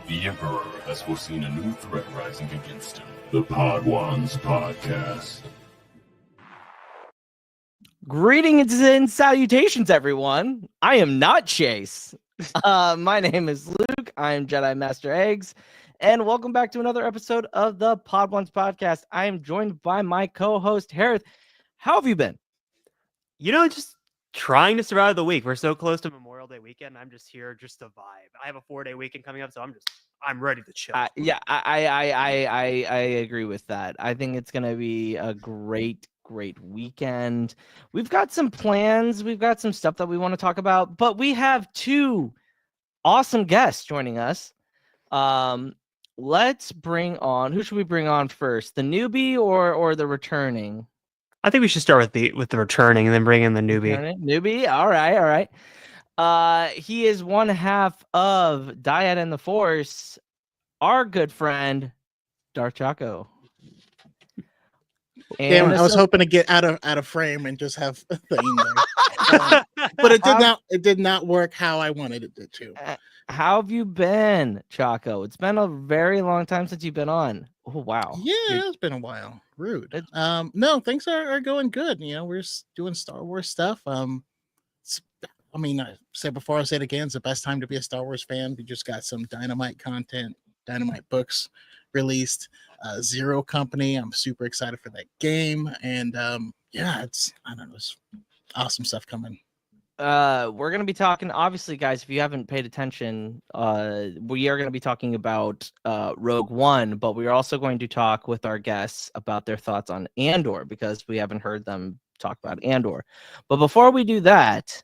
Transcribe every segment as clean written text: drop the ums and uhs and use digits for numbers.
The Emperor has foreseen a new threat rising against him. The Podwans Podcast. Greetings and salutations, everyone. I am not Chase. My name is Luke. I am Jedi Master Eggs. And welcome back to another episode of the Podwans Podcast. I am joined by my co-host, Hereth. How have you been? Just trying to survive the week. We're so close to Memorial Day weekend. I'm just here just to vibe. I have a 4-day weekend coming up, so I'm ready to chill. I agree with that. I think it's going to be a great weekend. We've got some plans. We've got some stuff that we want to talk about, but we have two awesome guests joining us. Let's bring on, who should we bring on first? The newbie or the returning? I think we should start with the returning and then bring in the newbie. Newbie? All right. He is one half of Dyad and the Force, our good friend, Darth Choco. Damn, I was hoping to get out of frame and just have a thing there. But it did not work how I wanted it to. How have you been, Choco? It's been a very long time since you've been on. Oh wow. Yeah, it's been a while. Rude. No, things are going good. We're doing Star Wars stuff. I said before, I said again, it's the best time to be a Star Wars fan. We just got some Dynamite content, Dynamite books released. Zero Company. I'm super excited for that game. And it's awesome stuff coming. We're going to be talking, obviously, guys, if you haven't paid attention, we are going to be talking about Rogue One, but we're also going to talk with our guests about their thoughts on Andor, because we haven't heard them talk about Andor. But before we do that,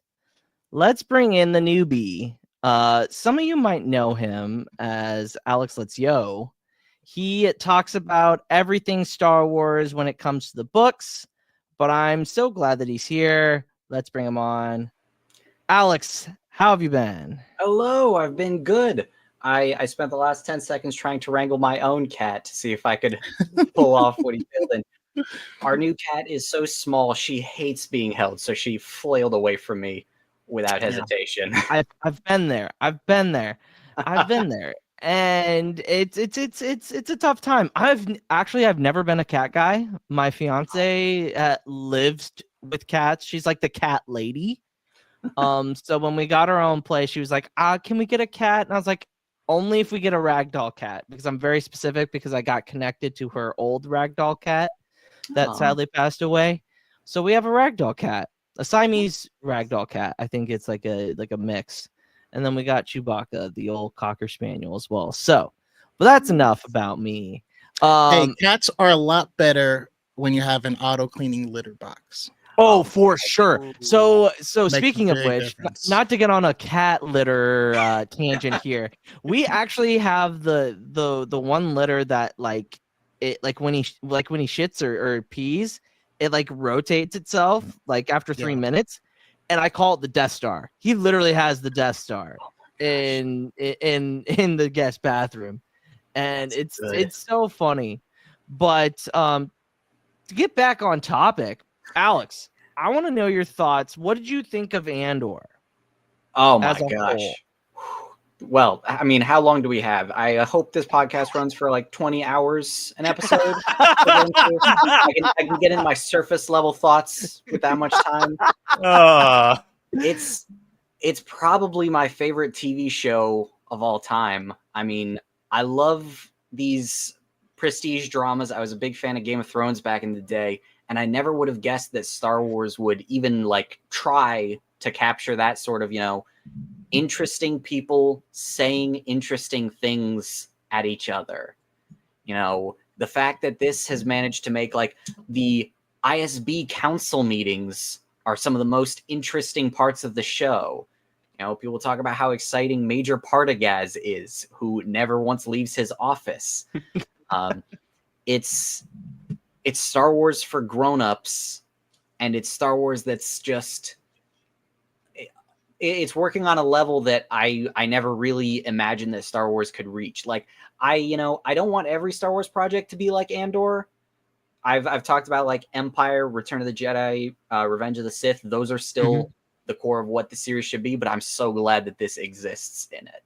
let's bring in the newbie. Some of you might know him as Alex Let's Yo. He talks about everything Star Wars when it comes to the books, but I'm so glad that he's here. Let's bring him on. Alex, how have you been? Hello, I've been good. I spent the last 10 seconds trying to wrangle my own cat to see if I could pull off what he did. And our new cat is so small, she hates being held, so she flailed away from me without hesitation. I've been there. I've been there. And it's a tough time. I've never been a cat guy. My fiance lives with cats. She's like the cat lady. So when we got our own place, she was like, can we get a cat? And I was like, only if we get a ragdoll cat, because I'm very specific, because I got connected to her old ragdoll cat that sadly passed away. So we have a ragdoll cat, a Siamese ragdoll cat. I think it's like a mix. And then we got Chewbacca, the old Cocker Spaniel as well. So, but that's enough about me. Hey, cats are a lot better when you have an auto cleaning litter box. Oh, for sure. So speaking of which, not to get on a cat litter tangent here, we actually have the one litter that when he shits or pees, it like rotates itself like after 3 minutes. And I call it the Death Star. He literally has the Death Star in the guest bathroom, and it's so funny. But to get back on topic, Alex, I want to know your thoughts. What did you think of Andor? Oh my gosh. Well, I mean, how long do we have? I hope this podcast runs for like 20 hours an episode. I can get in my surface level thoughts with that much time. It's probably my favorite TV show of all time. I mean, I love these prestige dramas. I was a big fan of Game of Thrones back in the day, and I never would have guessed that Star Wars would even like try to capture that sort of, interesting people saying interesting things at each other. The fact that this has managed to make like the ISB council meetings are some of the most interesting parts of the show. People talk about how exciting Major Partagaz is, who never once leaves his office. It's Star Wars for grown-ups, and it's Star Wars that's just it's working on a level that I never really imagined that Star Wars could reach. Like I don't want every Star Wars project to be like Andor. I've talked about like Empire, Return of the Jedi, Revenge of the Sith. Those are still the core of what the series should be, but I'm so glad that this exists in it.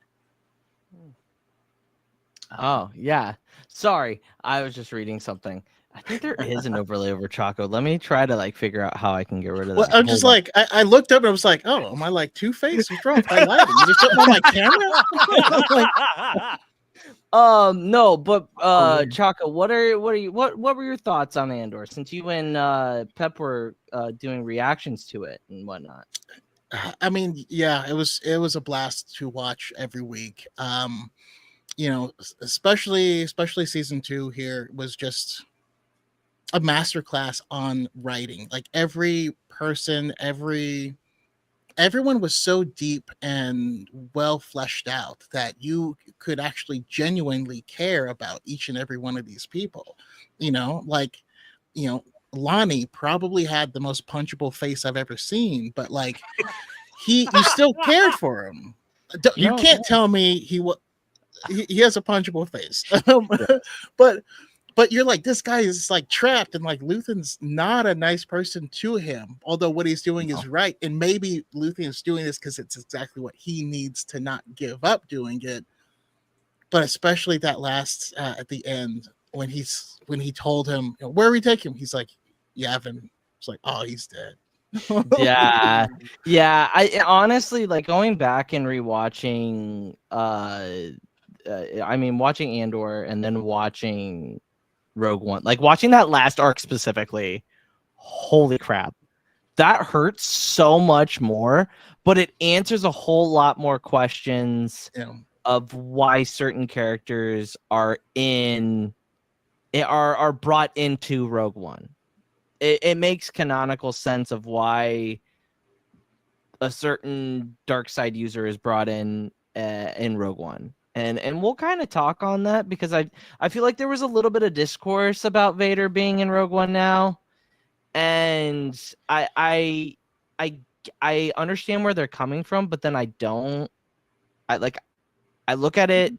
Oh, yeah. Sorry, I was just reading something. I think there is an overlay over Choco. Let me try to like figure out how I can get rid of Well, that. I'm just Hold on. like, I looked up and I was like, oh, am I like Two-Face? What's wrong with my lighting? Is there something on my camera? Like, No, but weird. Choco, what were your thoughts on Andor since you and Pep were doing reactions to it and whatnot? I mean, yeah, it was a blast to watch every week. You know, especially season 2 here was just a masterclass on writing. Like every person, everyone was so deep and well fleshed out that you could actually genuinely care about each and every one of these people. You know, like, you know, Lonnie probably had the most punchable face I've ever seen, but like you still cared for him. You No, can't tell me he has a punchable face. but you're like, this guy is like trapped, and like Luthen's not a nice person to him, although what he's doing is right. And maybe Luthen is doing this because it's exactly what he needs to not give up doing it. But especially that last at the end when he told him, where are we taking him? He's like, Yavin. It's like, oh, he's dead. yeah, yeah. I honestly like going back and rewatching. I mean, watching Andor and then watching Rogue One, like watching that last arc specifically. Holy crap, that hurts so much more, but it answers a whole lot more questions of why certain characters are brought into Rogue One. It makes canonical sense of why a certain dark side user is brought in Rogue One. And we'll kind of talk on that because I feel like there was a little bit of discourse about Vader being in Rogue One now. And I understand where they're coming from, but then I don't. I look at it.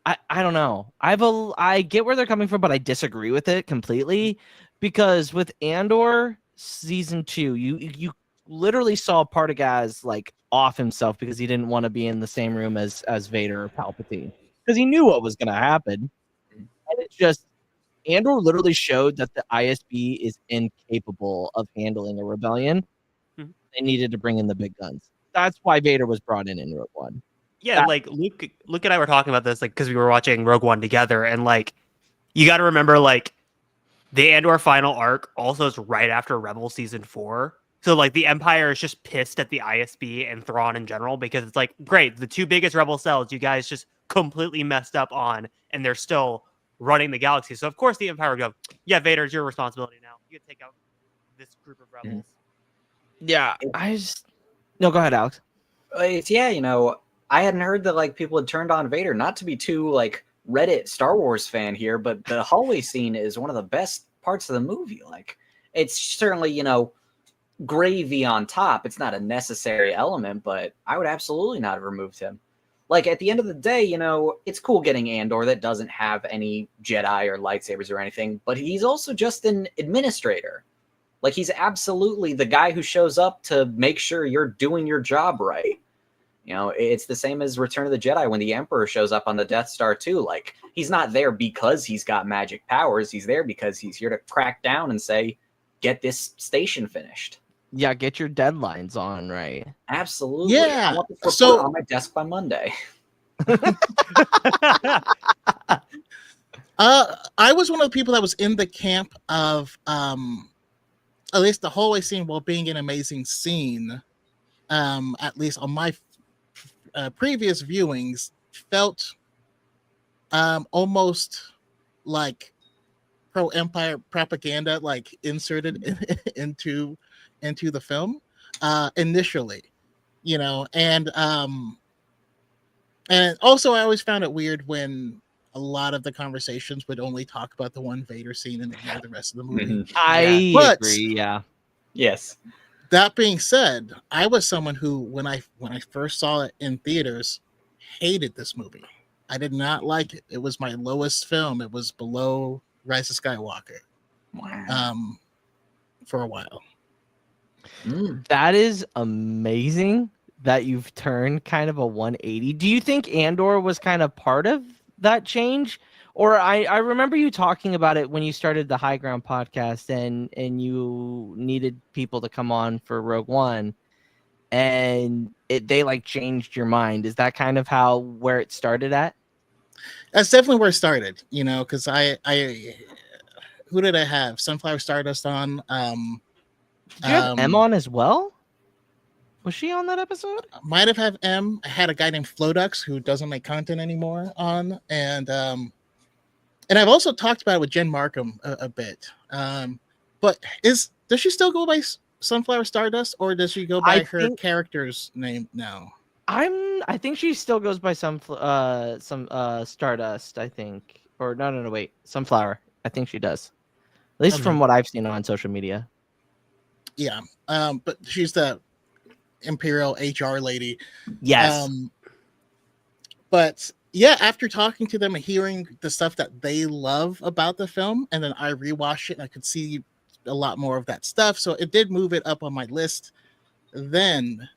I don't know. I get where they're coming from, but I disagree with it completely because with Andor season 2, you literally saw Partagaz like off himself because he didn't want to be in the same room as Vader or Palpatine because he knew what was going to happen. And it's just Andor literally showed that the ISB is incapable of handling a rebellion. Mhm. They needed to bring in the big guns. That's why Vader was brought in Rogue One. Yeah, like Luke and I were talking about this, like, because we were watching Rogue One together, and like, you got to remember, like, the Andor final arc also is right after Rebel season 4. So like the Empire is just pissed at the ISB and Thrawn in general because it's like, great, the 2 biggest Rebel cells you guys just completely messed up on, and they're still running the galaxy. So of course the Empire would go, yeah, Vader, it's your responsibility now. You can take out this group of rebels. Yeah, no, go ahead, Alex. Yeah, you know, I hadn't heard that like people had turned on Vader. Not to be too like Reddit Star Wars fan here, but the hallway scene is one of the best parts of the movie. Like, it's certainly, you know, gravy on top. It's not a necessary element, but I would absolutely not have removed him. Like, at the end of the day, you know, it's cool getting Andor that doesn't have any Jedi or lightsabers or anything, but he's also just an administrator. Like, he's absolutely the guy who shows up to make sure you're doing your job right. You know, it's the same as Return of the Jedi when the Emperor shows up on the Death Star too. Like, he's not there because he's got magic powers. He's there because he's here to crack down and say, get this station finished. Yeah, get your deadlines on, right? Absolutely. Yeah. I want this report So on my desk by Monday. I was one of the people that was in the camp of at least the hallway scene, while being an amazing scene, at least on my previous viewings, felt almost like pro-Empire propaganda, like inserted into the film initially, you know, and also I always found it weird when a lot of the conversations would only talk about the one Vader scene and ignore the rest of the movie. I agree. Yeah. Yes. That being said, I was someone who, when I first saw it in theaters, hated this movie. I did not like it. It was my lowest film. It was below Rise of Skywalker. Wow. For a while. That is amazing that you've turned kind of a 180. Do you think Andor was kind of part of that change? Or I remember you talking about it when you started the High Ground podcast, and you needed people to come on for Rogue One, and they like changed your mind. Is that kind of where it started at? That's definitely where it started, because I who did I have? Sunflower Stardust on. Did you have M on as well? Was she on that episode? Might have had M. I had a guy named Flodux who doesn't make content anymore on, and I've also talked about it with Jen Markham a bit. But does she still go by Sunflower Stardust, or does she go by her character's name now? I think she still goes by some Stardust, I think. Or no, wait, Sunflower. I think she does. At least from what I've seen on social media. Yeah. But she's the Imperial HR lady. Yes. But yeah, after talking to them and hearing the stuff that they love about the film, and then I rewatched it and I could see a lot more of that stuff. So it did move it up on my list. Then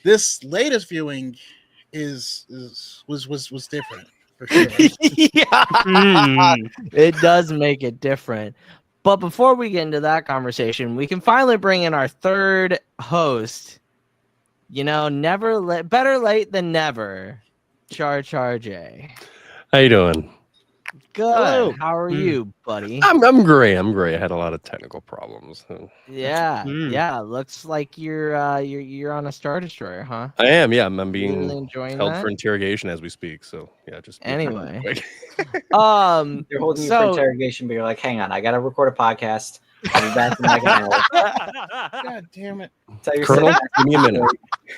this latest viewing was different for sure. It does make it different. But before we get into that conversation, we can finally bring in our third host. Better late than never. Char J. How you doing? Good. Hello. How are you, buddy? I'm great. I had a lot of technical problems. Yeah. Looks like you're on a Star Destroyer, huh? I am. Yeah, I'm being really enjoying held that? for interrogation as we speak. So yeah, just anyway. They're holding you for interrogation, but you're like, hang on, I gotta record a podcast. I'll be back in like an hour. God damn it. Colonel, give me a minute.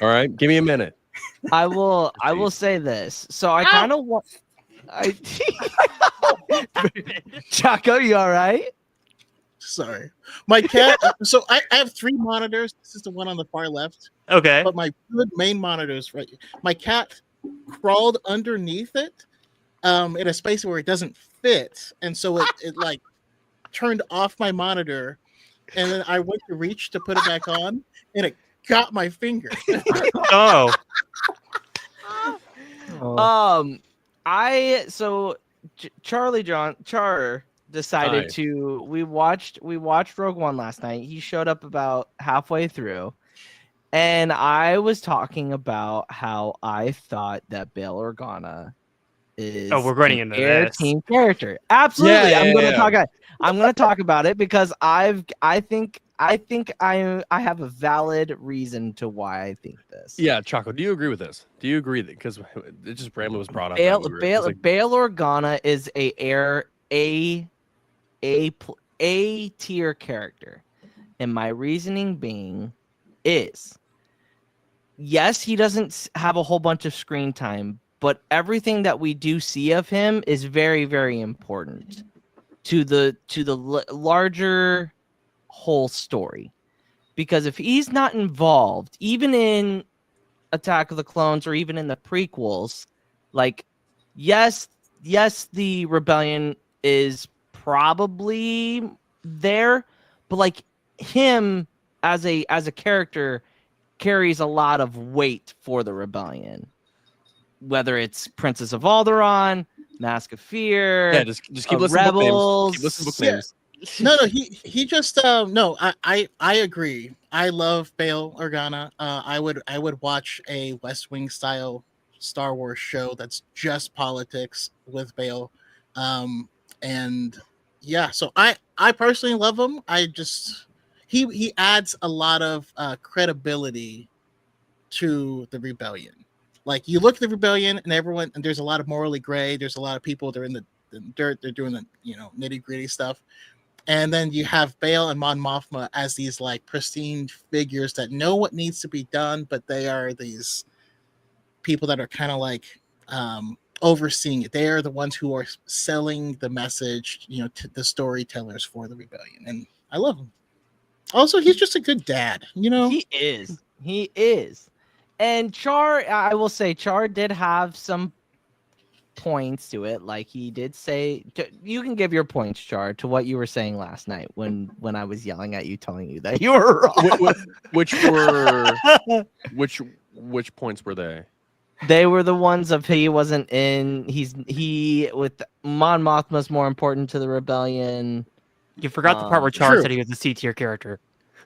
All right, give me a minute. I will say this. So I kind of want. Choco, you all right? Sorry, my cat. So I have 3 monitors. This is the one on the far left. Okay. But my good main monitors, right? My cat crawled underneath it, in a space where it doesn't fit, and so it like turned off my monitor, and then I went to reach to put it back on, and it got my finger. Oh. Char decided to. We watched Rogue One last night. He showed up about halfway through, and I was talking about how I thought that Bail Organa is we're running into this team character. Absolutely, I'm gonna talk about it because I think I have a valid reason to why I think this. Yeah, Choco, do you agree with this? Do you agree that because it just randomly was brought up? Bail Organa is a tier character, and my reasoning being is yes, he doesn't have a whole bunch of screen time, but everything that we do see of him is very, very important to the larger whole story. Because if he's not involved, even in Attack of the Clones or even in the prequels, like yes, the rebellion is probably there, but like him as a character carries a lot of weight for the rebellion. Whether it's Princess of Alderaan, Mask of Fear, yeah, just keep listening Rebels. Keep listening book names. No, he just no. I agree. I love Bail Organa. I would watch a West Wing style Star Wars show that's just politics with Bail, and yeah. So I personally love him. He adds a lot of credibility to the rebellion. Like you look at the rebellion and there's a lot of morally gray. There's a lot of people that are in the dirt. They're doing the nitty gritty stuff. And then you have Bail and Mon Mothma as these like pristine figures that know what needs to be done, but they are these people that are kind of like overseeing it. They are the ones who are selling the message, to the storytellers for the rebellion. And I love him. Also, he's just a good dad, He is. And Char, I will say, Char did have some points to it. Like he did say, you can give your points, Char, to what you were saying last night when I was yelling at you, telling you that you were wrong. Which points were they? They were the ones of he wasn't in. He with Mon Mothma's more important to the rebellion. You forgot the part where Char True. said he was a C tier character.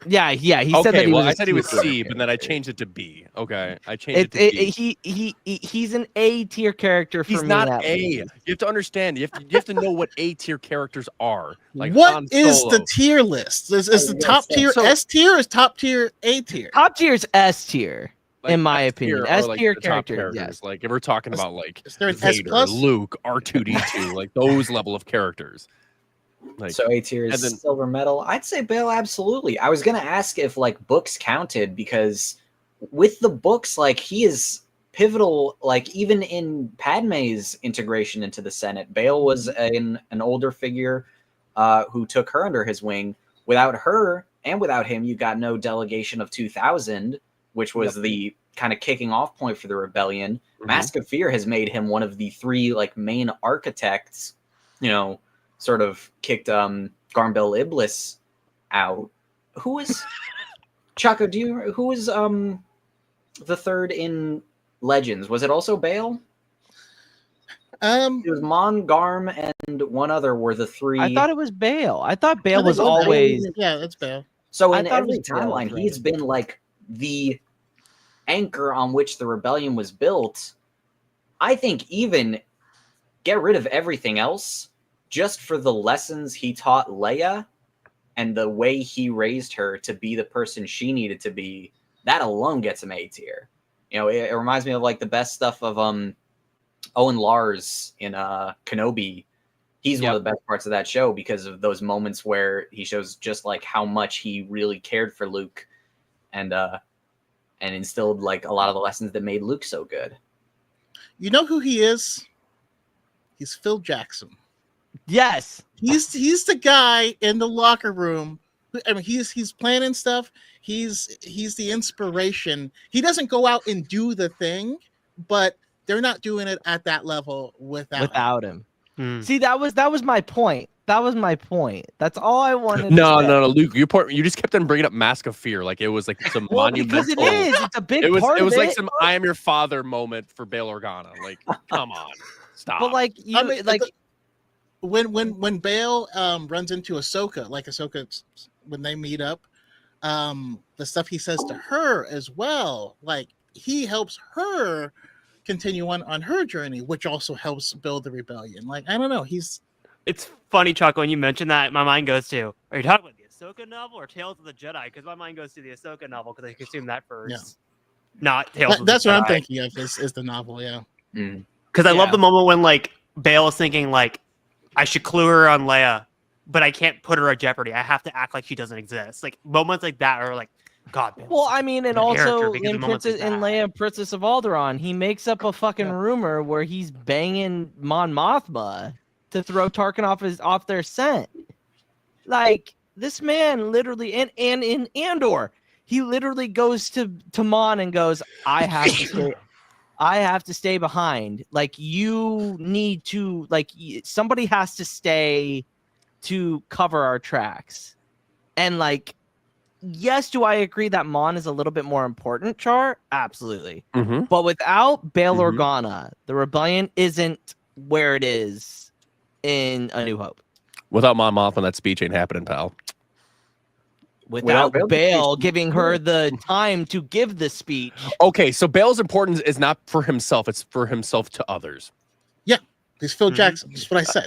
Yeah. He said Okay, that he well, was. I said he was a C C, but then I character. changed it to B. Okay, I changed it to B. He's an A tier character for He's me. not at A. least. You have to understand. You have to know what A tier characters are. Like What Han is Solo. the tier list? Is the yes, top tier so- S tier or is top tier A tier? Top tier is S tier. Like, in my S tier opinion. are, S like, tier the top characters, yes. Like if we're talking about like Is there an S Vader, plus? Luke, R2D2, like those level of characters. Like So A tier is and then- silver medal. I'd say Bail absolutely. I was gonna ask if like books counted because with the books, like he is pivotal. Like even in Padme's integration into the Senate, Bail was an older figure who took her under his wing. Without her and without him, you got no delegation of 2000, which was the kind of kicking off point for the rebellion. Mask of Fear has made him one of the three like main architects, you know, sort of kicked Garmbel Iblis out. Who is Choco, who was the third in Legends? Was it also Bail? It was Mon, Garm, and one other were the three. I thought it was Bale. I thought Bale was Bail. always. Yeah, that's Bail. So I in thought it every was Bail, timeline, right. he's been like the anchor on which the rebellion was built. I think even get rid of everything else just for the lessons he taught Leia and the way he raised her to be the person she needed to be. That alone gets him A tier. You know, it reminds me of like the best stuff of Owen Lars in Kenobi. He's one of the best parts of that show because of those moments where he shows just like how much he really cared for Luke and instilled like a lot of the lessons that made Luke so good. You know who he is? He's Phil Jackson. Yes. He's the guy in the locker room. I mean, he's planning stuff. He's the inspiration. He doesn't go out and do the thing, but they're not doing it at that level without him. See, that was my point. That was my point. That's all I wanted. No, Luke, you just kept on bringing up Mask of Fear like it was like some monumental. Because it is. It's a big part It was of like it. some I am your father moment for Bail Organa. Like, come on, stop. But like you, I mean, like when Bail runs into Ahsoka, like Ahsoka when they meet up, the stuff he says to her as well, like he helps her continue on her journey, which also helps build the rebellion. Like, I don't know, It's funny, Choco, when you mention that, my mind goes to, are you talking about the Ahsoka novel or Tales of the Jedi? Because my mind goes to the Ahsoka novel because I consumed that first. Yeah. Not Tales of the Jedi. that's what I'm thinking of is the novel, yeah. Because I love the moment when like Bail is thinking like, I should clue her on Leia, but I can't put her at jeopardy. I have to act like she doesn't exist. Like moments like that are like, God. Bail's well, such a I mean, and good character also because of in moments like that. Leia, Princess of Alderaan, he makes up a fucking rumor where he's banging Mon Mothma to throw Tarkin off their scent. Like this man literally, and in Andor, he literally goes to Mon and goes, I have to stay behind. Like you need to, like somebody has to stay to cover our tracks. And like, yes, do I agree that Mon is a little bit more important, Char? Absolutely. But without Bail Organa, the rebellion isn't where it is in A New Hope. Without Mon Mothma, that speech ain't happening, pal. Without Bail giving her the time to give the speech. Okay, so Bail's importance is not for himself; it's for himself to others. Yeah, he's Phil Jackson. That's what I said.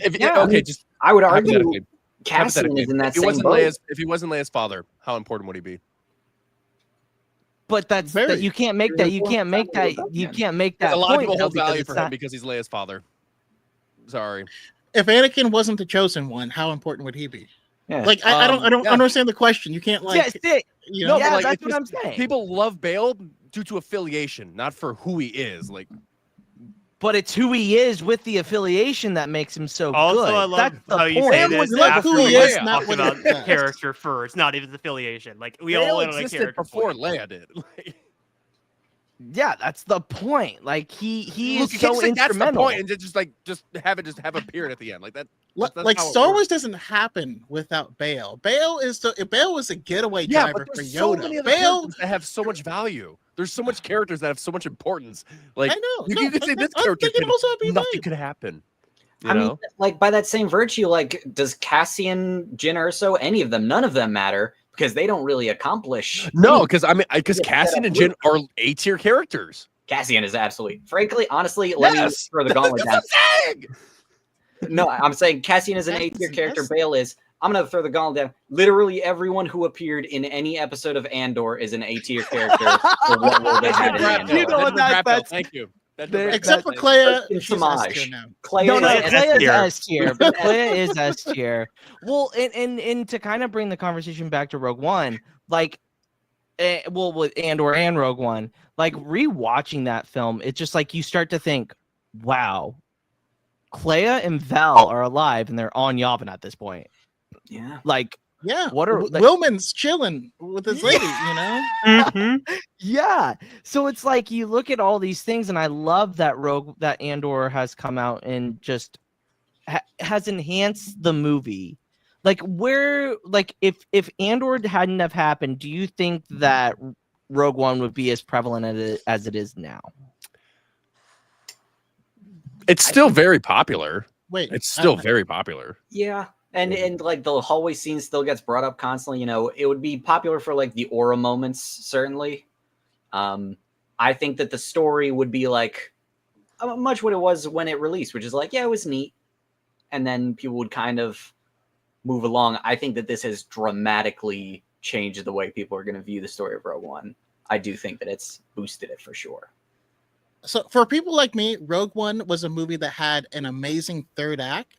Just I would argue hypothetically. Cassian is in that If he same wasn't boat. if he wasn't Leia's father, how important would he be? But that's that you can't make that. You can't make that. You can't make that. A lot of point, people though, hold because value it's for him not- because he's Leia's father. Sorry. If Anakin wasn't the chosen one, how important would he be? Yeah. Like I don't understand the question. You can't like Yes, you know, yeah, but, like, that's it's what just- I'm saying. People love Bail due to affiliation, not for who he is. Like, But it's who he is with the affiliation that makes him so Also, good. I love That's the how you point. say Sam this would love after who he we is, talk not what he about the does. character first, not even his affiliation. Like we all Bail went on a existed character before point. Leia did. Like, Yeah, that's the point. Like he Look, is you so can't say that's the instrumental. point and just have a period at the end like that. That's like how it Star works. Wars doesn't happen without Bale. Bale was a getaway Yeah, driver but for there's so Yoda. many other Bale, characters that have so much value. There's so much characters that have so much importance. Like I know. you No, could say this I'm character thinking could, also it'd be nothing Bale. could happen. I mean, like by that same virtue, like does Cassian, Jyn Erso, any of them, none of them matter because they don't really accomplish. No, because because Yeah, Cassian and Jyn are A-tier characters. Cassian is absolutely, frankly, honestly, let me throw the gauntlet down. That's what I'm saying. No, I'm saying Cassian is an A-tier character. Bale is. I'm gonna throw the gauntlet down. Literally everyone who appeared in any episode of Andor is an A-tier character for what role they had in Andor. You know what, that's thank you. Except for Clea, in she's Samaj. S-tier now. Clea No, is Clea is tier. S tier, but Clea is S tier. Well, and to kind of bring the conversation back to Rogue One, like, with Andor and Rogue One, like rewatching that film, it's just like you start to think, wow, Clea and Val are alive and they're on Yavin at this point. Yeah. Like, Yeah, what are like, Wilman's chilling with his lady, you know? Mhm. yeah. So it's like you look at all these things, and I love that that Andor has come out and just has enhanced the movie. Like if Andor hadn't have happened, do you think that Rogue One would be as prevalent as it is now? It's still very popular. Wait, It's still very popular. Yeah. And like the hallway scene still gets brought up constantly. You know, it would be popular for like the aura moments, certainly. I think that the story would be like much what it was when it released, which is like, yeah, it was neat. And then people would kind of move along. I think that this has dramatically changed the way people are going to view the story of Rogue One. I do think that it's boosted it for sure. So for people like me, Rogue One was a movie that had an amazing third act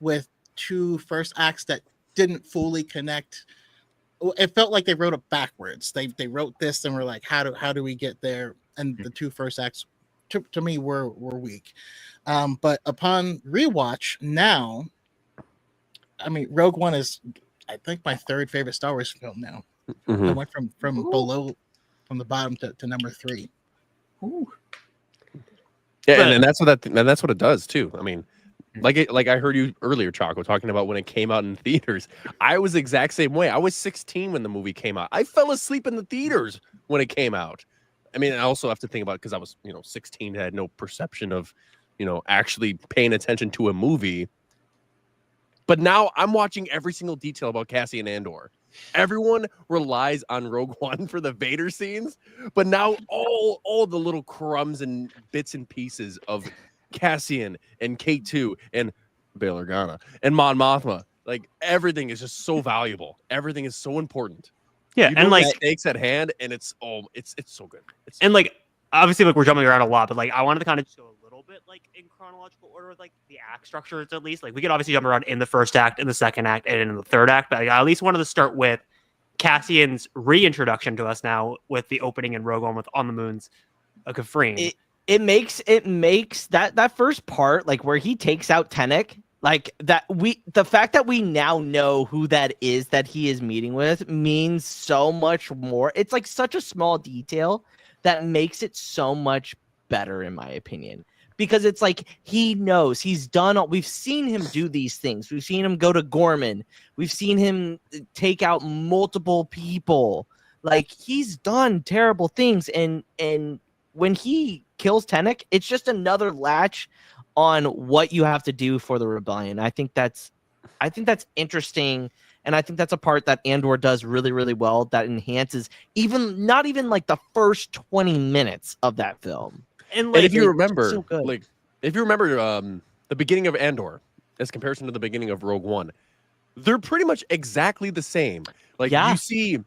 with 2 first acts that didn't fully connect. It felt like they wrote it backwards. They wrote this and were like, how do we get there? And the 2 first acts to me were weak. But upon rewatch now, I mean, Rogue One is, I think, my 3rd favorite Star Wars film now. I went from the bottom to number 3. Ooh. Yeah, and that's what it does too. I mean, like I heard you earlier, Choco, talking about when it came out in theaters. I was the exact same way. I was 16 when the movie came out. I fell asleep in the theaters when it came out. I mean, I also have to think about it because I was, 16, had no perception of, actually paying attention to a movie. But now I'm watching every single detail about Cassian Andor. Everyone relies on Rogue One for the Vader scenes, but now all the little crumbs and bits and pieces of Cassian and K2 and Bail Organa and Mon Mothma, like everything is just so valuable. Everything is so important. Yeah, and like stakes at hand, and it's so good. And like obviously, like we're jumping around a lot, but like I wanted to kind of just go a little bit like in chronological order with like the act structures at least. Like we could obviously jump around in the first act, in the second act, and in the third act, but like, I at least wanted to start with Cassian's reintroduction to us now with the opening in Rogue One with On the Moons of Kafrene. It makes that first part, like where he takes out Tennick, like the fact that we now know who that is that he is meeting with means so much more. It's like such a small detail that makes it so much better, in my opinion, because it's like he knows he's done we've seen him do these things. We've seen him go to Gorman. We've seen him take out multiple people. Like he's done terrible things, and when he kills Tennick, it's just another latch on what you have to do for the rebellion. I think that's interesting, and I think that's a part that Andor does really, really well. That enhances not even like the first 20 minutes of that film. And like, if you remember, so good. the beginning of Andor as comparison to the beginning of Rogue One, they're pretty much exactly the same. Like you see,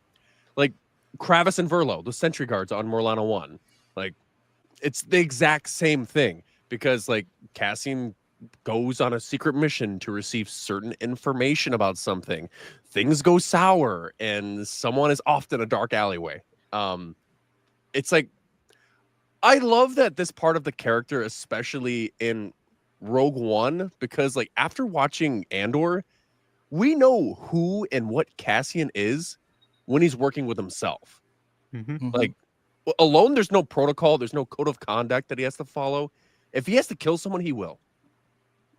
like Kravis and Verlo, the sentry guards on Morlana 1, like it's the exact same thing because like Cassian goes on a secret mission to receive certain information about something. Things go sour and someone is off in a dark alleyway. It's like, I love that this part of the character, especially in Rogue One, because like after watching Andor, we know who and what Cassian is when he's working with himself. mm-hmm. Like alone, there's no protocol, there's no code of conduct that he has to follow. If he has to kill someone, he will.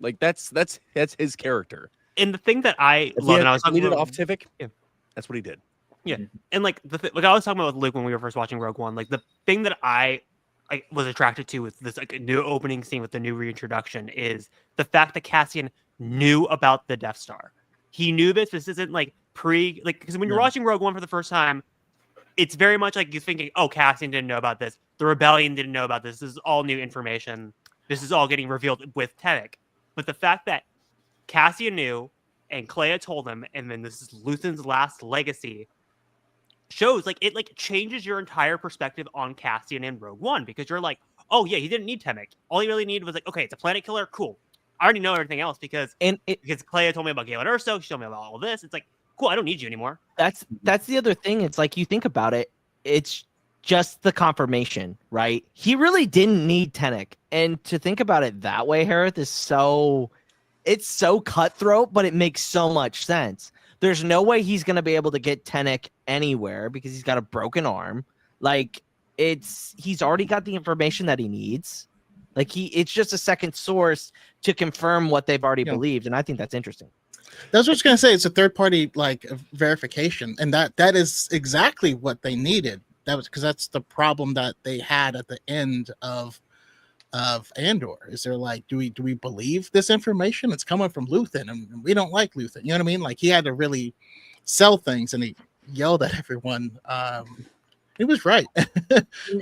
Like that's his character. And the thing that I love, and I was talking talking about about, off Tivik, that's what he did. Yeah, and like like I was talking about with Luke when we were first watching Rogue One, like the thing that I was attracted to with this like a new opening scene with the new reintroduction is the fact that Cassian knew about the Death Star. He knew this. This isn't like because when you're watching Rogue One for the first time, it's very much like you're thinking, oh, Cassian didn't know about this. The Rebellion didn't know about this. This is all new information. This is all getting revealed with Tivik. But the fact that Cassian knew and Clea told him, and then this is Luthen's last legacy, shows like it like changes your entire perspective on Cassian in Rogue One, because you're like, oh yeah, he didn't need Tivik. All he really needed was like, okay, it's a planet killer, cool. I already know everything else because Clea told me about Galen Erso, she told me about all of this. It's like, cool, I don't need you anymore. That's the other thing. It's like you think about it, it's just the confirmation, right? He really didn't need Tennant. And to think about it that way, Hereth, is so cutthroat, but it makes so much sense. There's no way he's gonna be able to get Tennant anywhere because he's got a broken arm. Like he's already got the information that he needs. Like it's just a second source to confirm what they've already believed, and I think that's interesting. That's what I was gonna say. It's a third party like verification, and that is exactly what they needed. That was because that's the problem that they had at the end of Andor. Is they're like, do we believe this information? It's coming from Luthen, and we don't like Luthen. You know what I mean? Like he had to really sell things, and he yelled at everyone. He was right,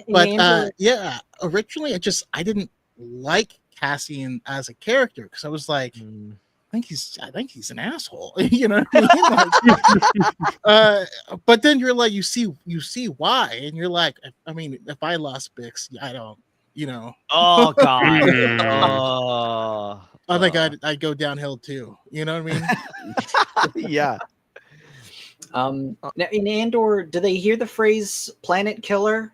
but yeah. Originally, I didn't like Cassian as a character because I was like. I think he's an asshole. You know what I mean? But then you're like, you see why, and you're like, I mean, if I lost Bix, I don't, you know. Oh God. I think I'd go downhill too. You know what I mean? Yeah. Now in Andor, do they hear the phrase "planet killer"?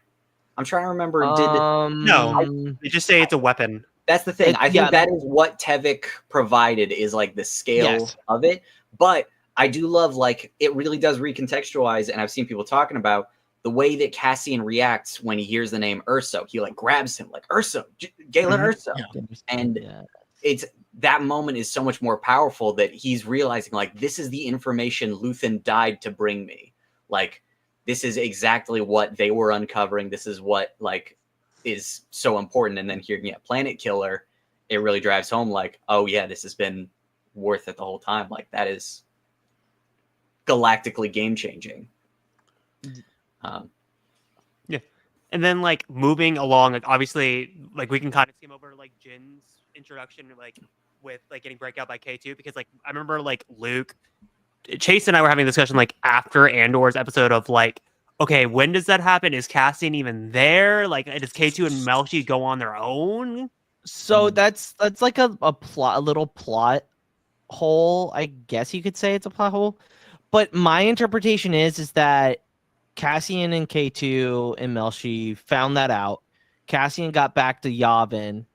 I'm trying to remember. No, they just say it's a weapon. That's the thing. I think that is what Tevik provided, is like the scale of it. But I do love, like, it really does recontextualize, and I've seen people talking about the way that Cassian reacts when he hears the name Erso. He like grabs him like Erso, Galen Erso. Yeah. And it's that moment is so much more powerful that he's realizing like this is the information Luthen died to bring me. Like this is exactly what they were uncovering. This is what like is so important. And then hearing Planet Killer, it really drives home like, oh yeah, this has been worth it the whole time. Like that is galactically game changing. Yeah. And then like moving along, like obviously like we can kind of skim over like Jin's introduction like with like getting breakout by K2, because like I remember like Luke, Chase and I were having a discussion like after Andor's episode of like, okay, when does that happen? Is Cassian even there? Like, does K2 and Melshi go on their own? So that's like a little plot hole. I guess you could say it's a plot hole. But my interpretation is that Cassian and K2 and Melshi found that out. Cassian got back to Yavin,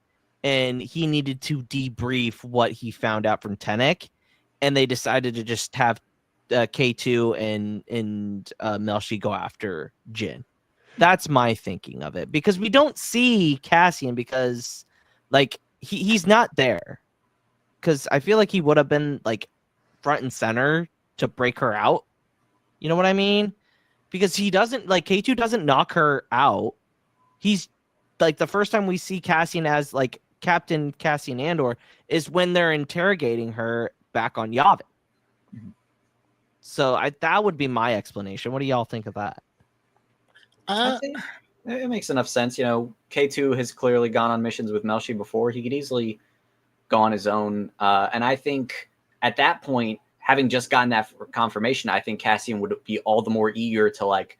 and he needed to debrief what he found out from Tennant, and they decided to just have K2 and Melshi go after Jin. That's my thinking of it, because we don't see Cassian because like he's not there, because I feel like he would have been like front and center to break her out. You know what I mean? Because he doesn't, like, K2 doesn't knock her out. He's like, the first time we see Cassian as like Captain Cassian Andor is when they're interrogating her back on Yavin. Mm-hmm. So that would be my explanation. What do y'all think of that? I think it makes enough sense. You know, K2 has clearly gone on missions with Melshi before. He could easily go on his own. And I think at that point, having just gotten that confirmation, I think Cassian would be all the more eager to like,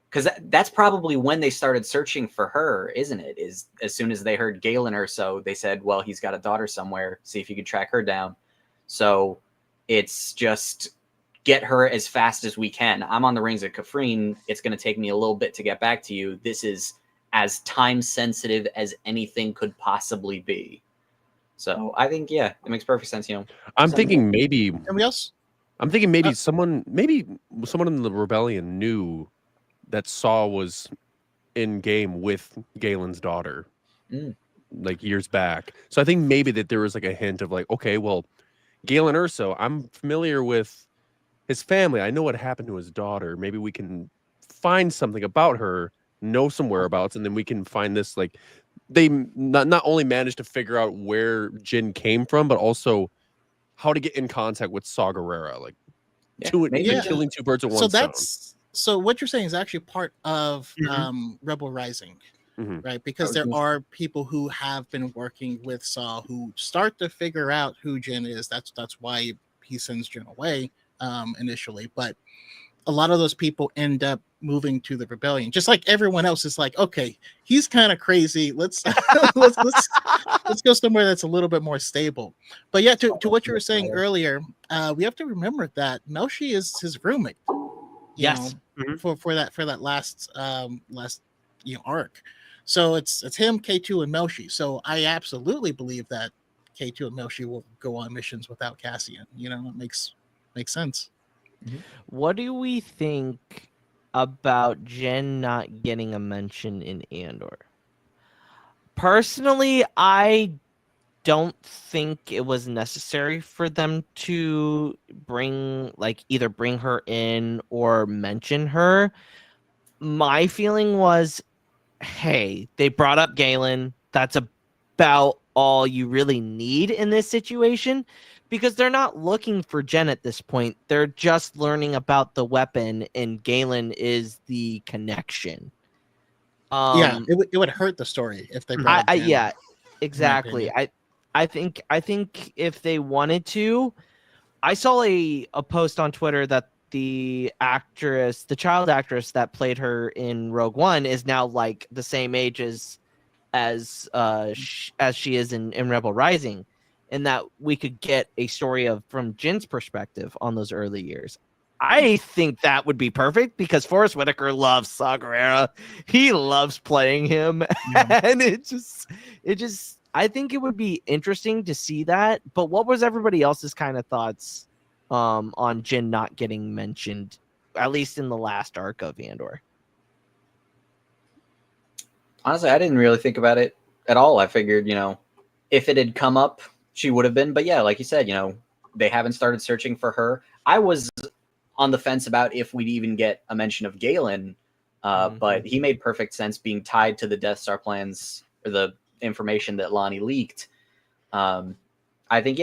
because that's probably when they started searching for her, isn't it? Is as soon as they heard Galen or so, they said, well, he's got a daughter somewhere. See if you can track her down. So it's just get her as fast as we can. I'm on the rings of Kafrene. It's going to take me a little bit to get back to you. This is as time sensitive as anything could possibly be. So I think, yeah, it makes perfect sense. You know, I'm thinking maybe anybody else? I'm thinking maybe someone in the rebellion knew that Saw was in game with Galen's daughter, like years back. So I think maybe that there was like a hint of like, okay, well, Galen Erso, I'm familiar with his family. I know what happened to his daughter. Maybe we can find something about her, know some whereabouts, and then we can find this. Like they not only managed to figure out where Jin came from, but also how to get in contact with Saw Gerrera. Like killing two birds with one stone. So what you're saying is actually part of Rebel Rising, right? Because there are people who have been working with Saw who start to figure out who Jin is. That's why he sends Jin away initially, but a lot of those people end up moving to the rebellion, just like everyone else is like, okay, he's kind of crazy. Let's let's go somewhere that's a little bit more stable. But yeah, to what you were saying earlier, we have to remember that Melshi is his roommate. Yes. For that last arc. So it's him, K2, and Melshi. So I absolutely believe that K2 and Melshi will go on missions without Cassian. It makes sense. What do we think about Jen not getting a mention in Andor? Personally, I don't think it was necessary for them to either bring her in or mention her. My feeling was, hey, they brought up Galen. That's about all you really need in this situation, because they're not looking for Jen at this point. They're just learning about the weapon, and Galen is the connection. It would hurt the story if they brought up Jen, yeah, exactly. I think if they wanted to, I saw a post on Twitter that the child actress that played her in Rogue One is now like the same age as she is in Rebel Rising, and that we could get a story from Jin's perspective on those early years. I think that would be perfect because Forrest Whitaker loves Saw Gerrera. He loves playing him, and it just I think it would be interesting to see that. But what was everybody else's kind of thoughts on Jin not getting mentioned, at least in the last arc of Andor? Honestly, I didn't really think about it at all. I figured, if it had come up, she would have been. But yeah, like you said, they haven't started searching for her. I was on the fence about if we'd even get a mention of Galen, but he made perfect sense being tied to the Death Star plans or the information that Lonnie leaked. I think,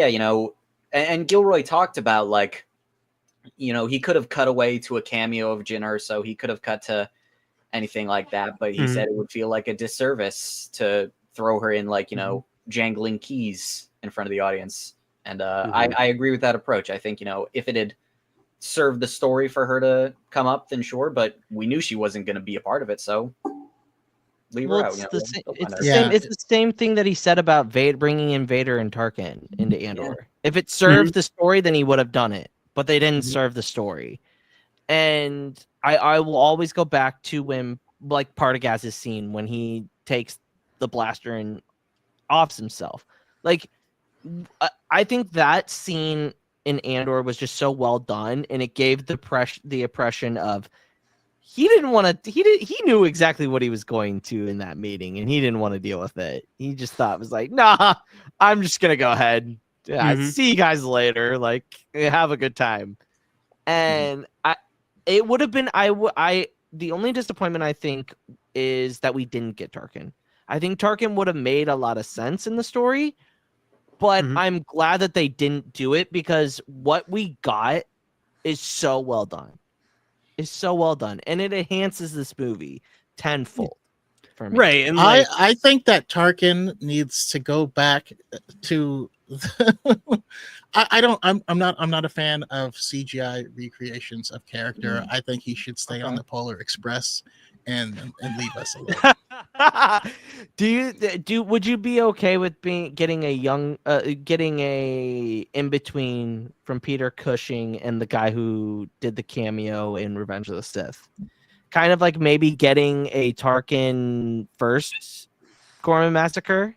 and Gilroy talked about, like, he could have cut away to a cameo of Jyn Erso. He could have cut to anything like that, but he said it would feel like a disservice to throw her in, like, jangling keys in front of the audience. And I agree with that approach. I think, if it had served the story for her to come up, then sure, but we knew she wasn't going to be a part of it, so leave her out. It's the same thing that he said about bringing in Vader and Tarkin into Andor. Yeah. If it served the story, then he would have done it, but they didn't serve the story. And I will always go back to when, like, Partagaz's scene when he takes the blaster and offs himself. Like, I think that scene in Andor was just so well done, and it gave the impression of he knew exactly what he was going to in that meeting, and he didn't want to deal with it. He just thought it was like, nah, I'm just gonna go ahead. See you guys later. Like, have a good time. And it would have been the only disappointment I think is that we didn't get Tarkin. I think Tarkin would have made a lot of sense in the story, but I'm glad that they didn't do it because what we got is so well done. It's so well done, and it enhances this movie tenfold for me. Right, and I think that Tarkin needs to go back to. I'm not a fan of CGI recreations of character. I think he should stay on the Polar Express and leave us alone. Would you be okay with getting a in between from Peter Cushing and the guy who did the cameo in Revenge of the Sith? Kind of like maybe getting a Tarkin first Gorman Massacre?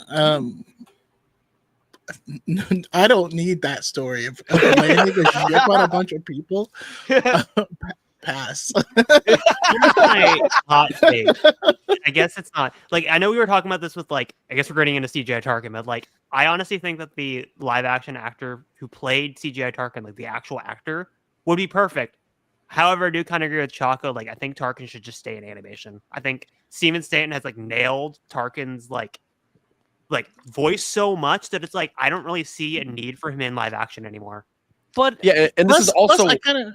I don't need that story of landing a ship on a bunch of people. pass. Here's my hot take. I guess it's not like I know we were talking about this with like I guess we're getting into CGI Tarkin, but like I honestly think that the live action actor who played CGI Tarkin, like the actual actor, would be perfect. However, I do kind of agree with Choco. Like I think Tarkin should just stay in animation. I think Steven Stanton has like nailed Tarkin's like voice so much that it's like I don't really see a need for him in live action anymore. But Yeah, and this is also. I kind of.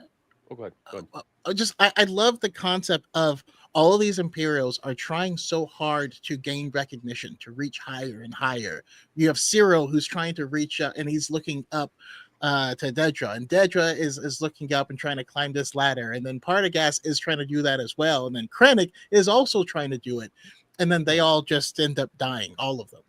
Oh, go ahead. Go ahead. I love the concept of all of these Imperials are trying so hard to gain recognition, to reach higher and higher. You have Cyril who's trying to reach up, and he's looking up to Dedra, and Dedra is looking up and trying to climb this ladder, and then Partagaz is trying to do that as well, and then Krennic is also trying to do it, and then they all just end up dying, all of them.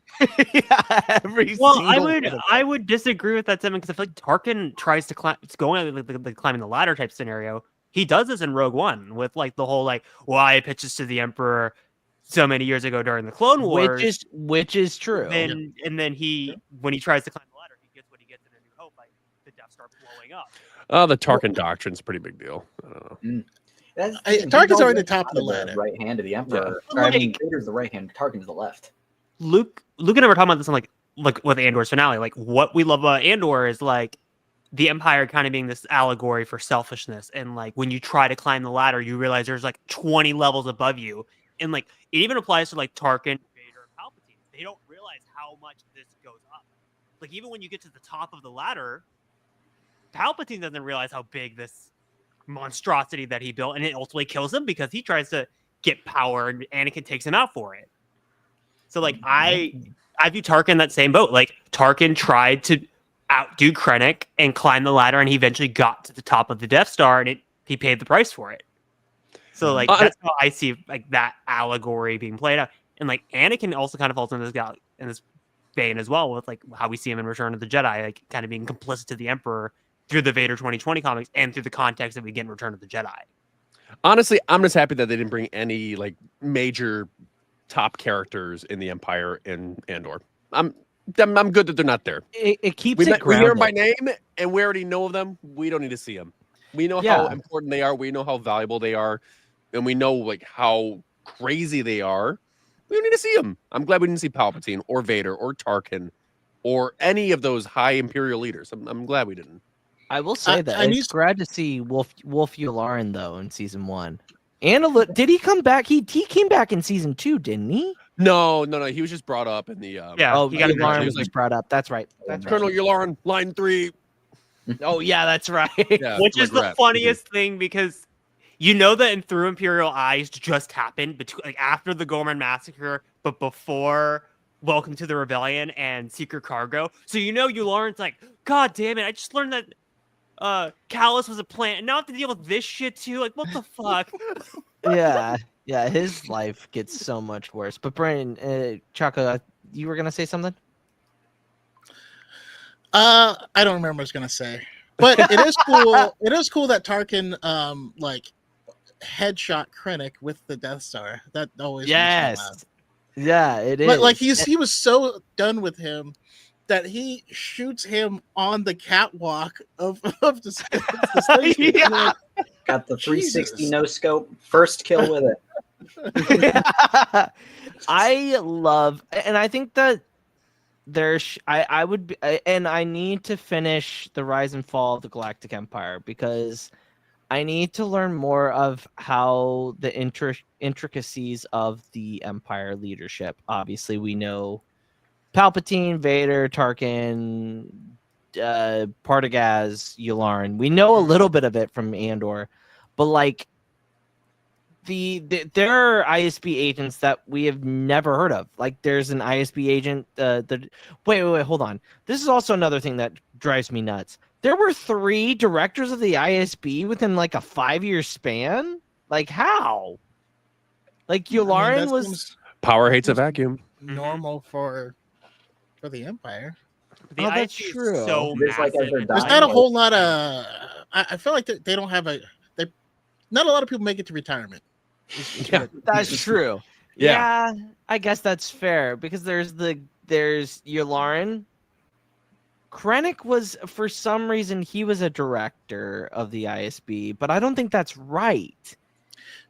I would disagree with that sentiment because I feel like Tarkin tries to climb. It's going like the climbing the ladder type scenario. He does this in Rogue One with like the whole like why it pitches to the Emperor so many years ago during the Clone Wars, which is true. And then he when he tries to climb the ladder, he gets what he gets in A New Hope, like the Death Star blowing up. The Tarkin doctrine's a pretty big deal. I don't know. Tarkin's already the top of the ladder. Right hand of the Emperor. Yeah. I mean, Vader's the right hand. Tarkin's the left. Luke and I were talking about this on like with Andor's finale. Like what we love about Andor is like the Empire kind of being this allegory for selfishness, and like when you try to climb the ladder, you realize there's like 20 levels above you, and like it even applies to like Tarkin, Vader, and Palpatine. They don't realize how much this goes up. Like even when you get to the top of the ladder, Palpatine doesn't realize how big this monstrosity that he built, and it ultimately kills him because he tries to get power, and Anakin takes him out for it. So like I view Tarkin in that same boat. Like Tarkin tried to outdo Krennic and climb the ladder, and he eventually got to the top of the Death Star, and he paid the price for it. So like that's how I see like that allegory being played out. And like Anakin also kind of falls into this vein as well, with like how we see him in Return of the Jedi, like kind of being complicit to the Emperor through the Vader 2020 comics and through the context that we get in Return of the Jedi. Honestly, I'm just happy that they didn't bring any like major top characters in the Empire in Andor. I'm good that they're not there. It keeps we grounded. We hear them by name, and we already know of them. We don't need to see them. We know how important they are. We know how valuable they are, and we know like how crazy they are. We don't need to see them. I'm glad we didn't see Palpatine or Vader or Tarkin or any of those high Imperial leaders. I'm glad we didn't. I will say that it's glad to see Wolf Yularen though in season 1. And did he come back? He came back in season 2, didn't he? No. He was just brought up in the. Yularen was brought up. That's right. That's Colonel Yularen, line 3. Oh yeah, that's right. Yeah, which is the funniest thing because you know that in Through Imperial Eyes just happened between like after the Gorman massacre, but before Welcome to the Rebellion and Secret Cargo. So you know Yularen's like, God damn it! I just learned that Callus was a plant, and now I have to deal with this shit too. Like, what the fuck? Yeah, his life gets so much worse. But Brandon, Choco, you were gonna say something? I don't remember what I was gonna say, but it is cool. It is cool that Tarkin like headshot Krennic with the Death Star. That always makes me laugh. Yeah, it is. But like he was so done with him that he shoots him on the catwalk of the station. Yeah. Got the 360 no scope, first kill with it. I love, and I think that I would be, and I need to finish the Rise and Fall of the Galactic Empire because I need to learn more of how the intricacies of the Empire leadership. Obviously, we know Palpatine, Vader, Tarkin, Partagaz, Yularen. We know a little bit of it from Andor, but like there are ISB agents that we have never heard of. Like there's an ISB agent. Wait, hold on. This is also another thing that drives me nuts. There were 3 directors of the ISB within like a 5-year span. Like how? Like Yularen was power hates a vacuum. Normal for the Empire. The that's true. So There's not a whole lot of. I feel like they don't have not a lot of people make it to retirement. Yeah, that's true. Yeah, I guess that's fair because there's Yularen, Krennic was, for some reason, he was a director of the ISB, but I don't think that's right.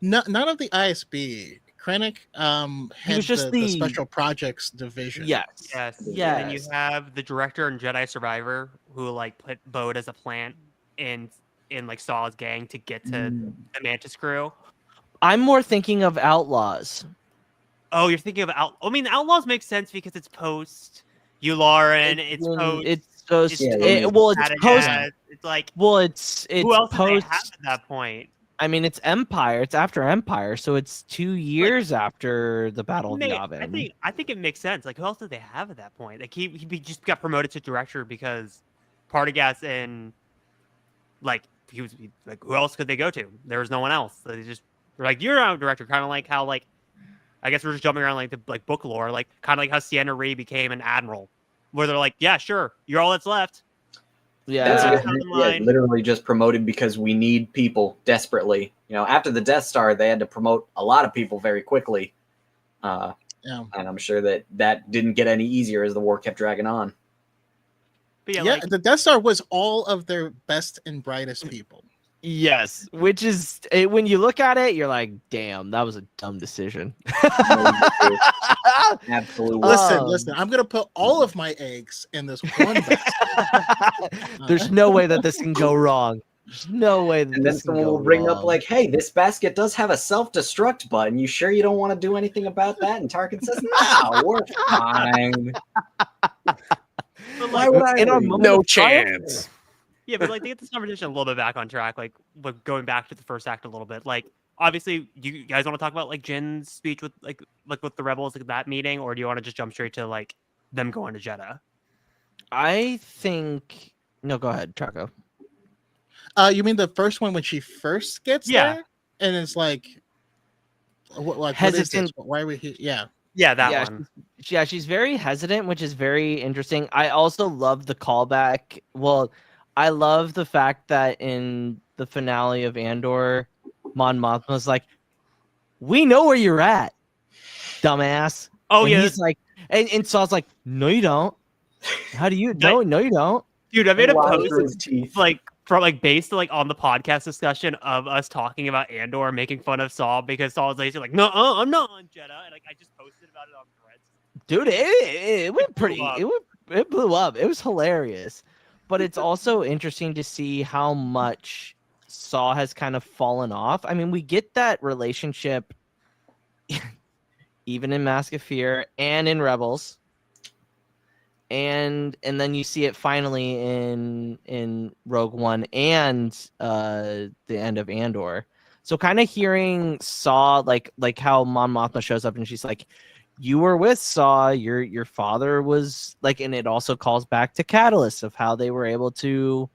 None of the ISB. Krennic had was just the special projects division. Yes. Yes. Yes. And then you have the director in Jedi Survivor who like put Bode as a plant in like Saw's gang to get to the Mantis crew. I'm more thinking of Outlaws. Oh, you're thinking of I mean, Outlaws makes sense because it's post Yularen. It's post. It's post. Yeah, Well, it's post. It's like it's who else post. did they have at that point? I mean, it's Empire. It's after Empire, so it's 2 years after the Battle of Yavin. I think it makes sense. Like, who else did they have at that point? Like, he just got promoted to director because Partagas and like he was like, who else could they go to? There was no one else. So they just were like, you're our director. Kind of like how like I guess we're just jumping around like the book lore, like kind of like how Sienna Rhee became an admiral, where they're like, yeah, sure, you're all that's left. Yeah, literally just promoted because we need people desperately. You know, after the Death Star, they had to promote a lot of people very quickly. And I'm sure that didn't get any easier as the war kept dragging on. But yeah, the Death Star was all of their best and brightest people. Yes, which is when you look at it, you're like, "Damn, that was a dumb decision." Absolutely. Listen. I'm gonna put all of my eggs in this one basket. There's no way that this can go wrong. There's no way that and then someone will bring up like, "Hey, this basket does have a self-destruct button. You sure you don't want to do anything about that?" And Tarkin says, "No, we're fine." Why would I? No chance. Yeah, but like to get this conversation a little bit back on track, like going back to the first act a little bit, like obviously you guys want to talk about like Jin's speech with like with the rebels, like that meeting, or do you want to just jump straight to like them going to Jeddah? I think no. Go ahead, Choco. You mean the first one when she first gets there, and it's like hesitant? Why are we here? Yeah, that one. She's very hesitant, which is very interesting. I also love the callback. Well, I love the fact that in the finale of Andor, Mon Mothma was like, "We know where you're at, dumbass." Oh, and yeah. He's like, and Saul's like, "No, you don't. How do you? No, you don't." Dude, I made a post like from like based like on the podcast discussion of us talking about Andor, making fun of Saul because Saul's like, "No, I'm not on Jeddah," and like I just posted about it on Threads. Dude, it went pretty. It blew up. It was hilarious. But it's also interesting to see how much Saw has kind of fallen off. I mean, we get that relationship even in Mask of Fear and in Rebels. And then you see it finally in Rogue One and the end of Andor. So kind of hearing Saw like how Mon Mothma shows up and she's like, "You were with Saw, your father was like," and it also calls back to Catalyst of how they were able to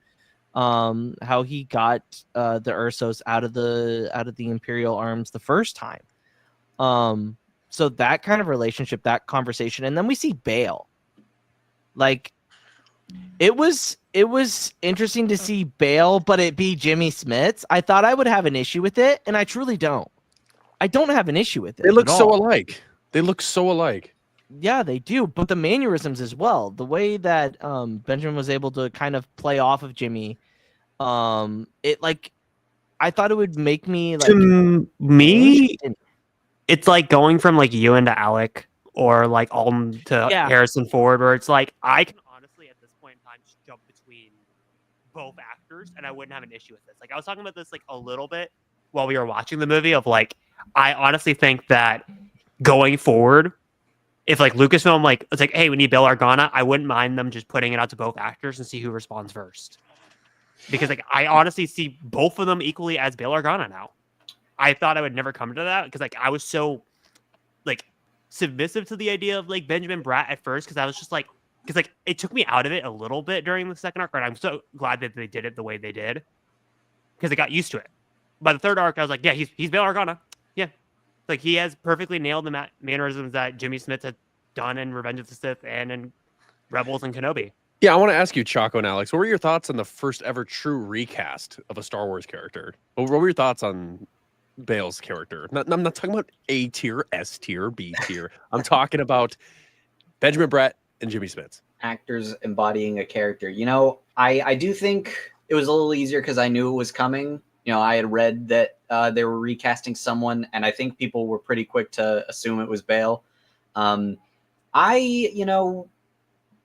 how he got the Ursos out of the Imperial arms the first time. So that kind of relationship, that conversation, and then we see Bail. Like it was interesting to see Bail, but it be Jimmy Smits. I thought I would have an issue with it, and I truly don't. I don't have an issue with it. They look so alike. They look so alike. Yeah, they do, but the mannerisms as well. The way that Benjamin was able to kind of play off of Jimmy, it like I thought it would make me like to me. It's like going from like Ewan to Alec or like Alden to Harrison Ford, where it's like I can honestly at this point in time just jump between both actors, and I wouldn't have an issue with this. Like I was talking about this like a little bit while we were watching the movie of like I honestly think that going forward, if like Lucasfilm like it's like, hey, we need Bail Organa, I wouldn't mind them just putting it out to both actors and see who responds first. Because like I honestly see both of them equally as Bail Organa now. I thought I would never come to that because like I was so like submissive to the idea of like Benjamin Bratt at first because I was just like because like it took me out of it a little bit during the second arc, and I'm so glad that they did it the way they did because I got used to it. By the third arc, I was like, yeah, he's Bail Organa. Yeah, like he has perfectly nailed the mannerisms that Jimmy Smits had done in Revenge of the Sith and in Rebels and Kenobi. Yeah, I want to ask you, Choco and Alex, what were your thoughts on the first ever true recast of a Star Wars character? What were your thoughts on Bail's character? I'm not talking about A tier, S tier, B tier. I'm talking about Benjamin Bratt and Jimmy Smits. Actors embodying a character. I do think it was a little easier because I knew it was coming. I had read that they were recasting someone, and I think people were pretty quick to assume it was Bale. I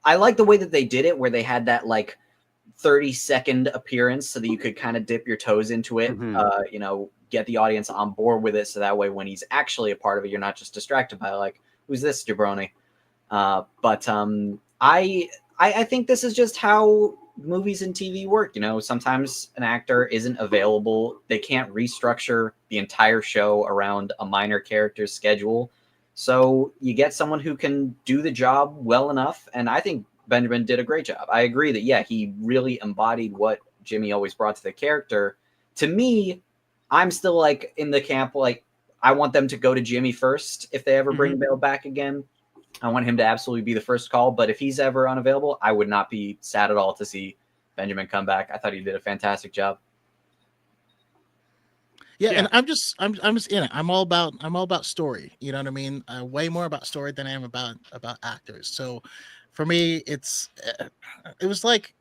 like the way that they did it, where they had that 30-second appearance so that you could kind of dip your toes into it, get the audience on board with it. So that way, when he's actually a part of it, you're not just distracted by who's this jabroni? But I think this is just how movies and TV work. Sometimes an actor isn't available. They can't restructure the entire show around a minor character's schedule. So you get someone who can do the job well enough. And I think Benjamin did a great job. I agree that, yeah, he really embodied what Jimmy always brought to the character. To me, I'm still in the camp, I want them to go to Jimmy first if they ever bring Bale back again. I want him to absolutely be the first call, but if he's ever unavailable, I would not be sad at all to see Benjamin come back. I thought he did a fantastic job. Yeah, and I'm just in it. I'm all about story. You know what I mean? Way more about story than I am about actors. So for me, it was like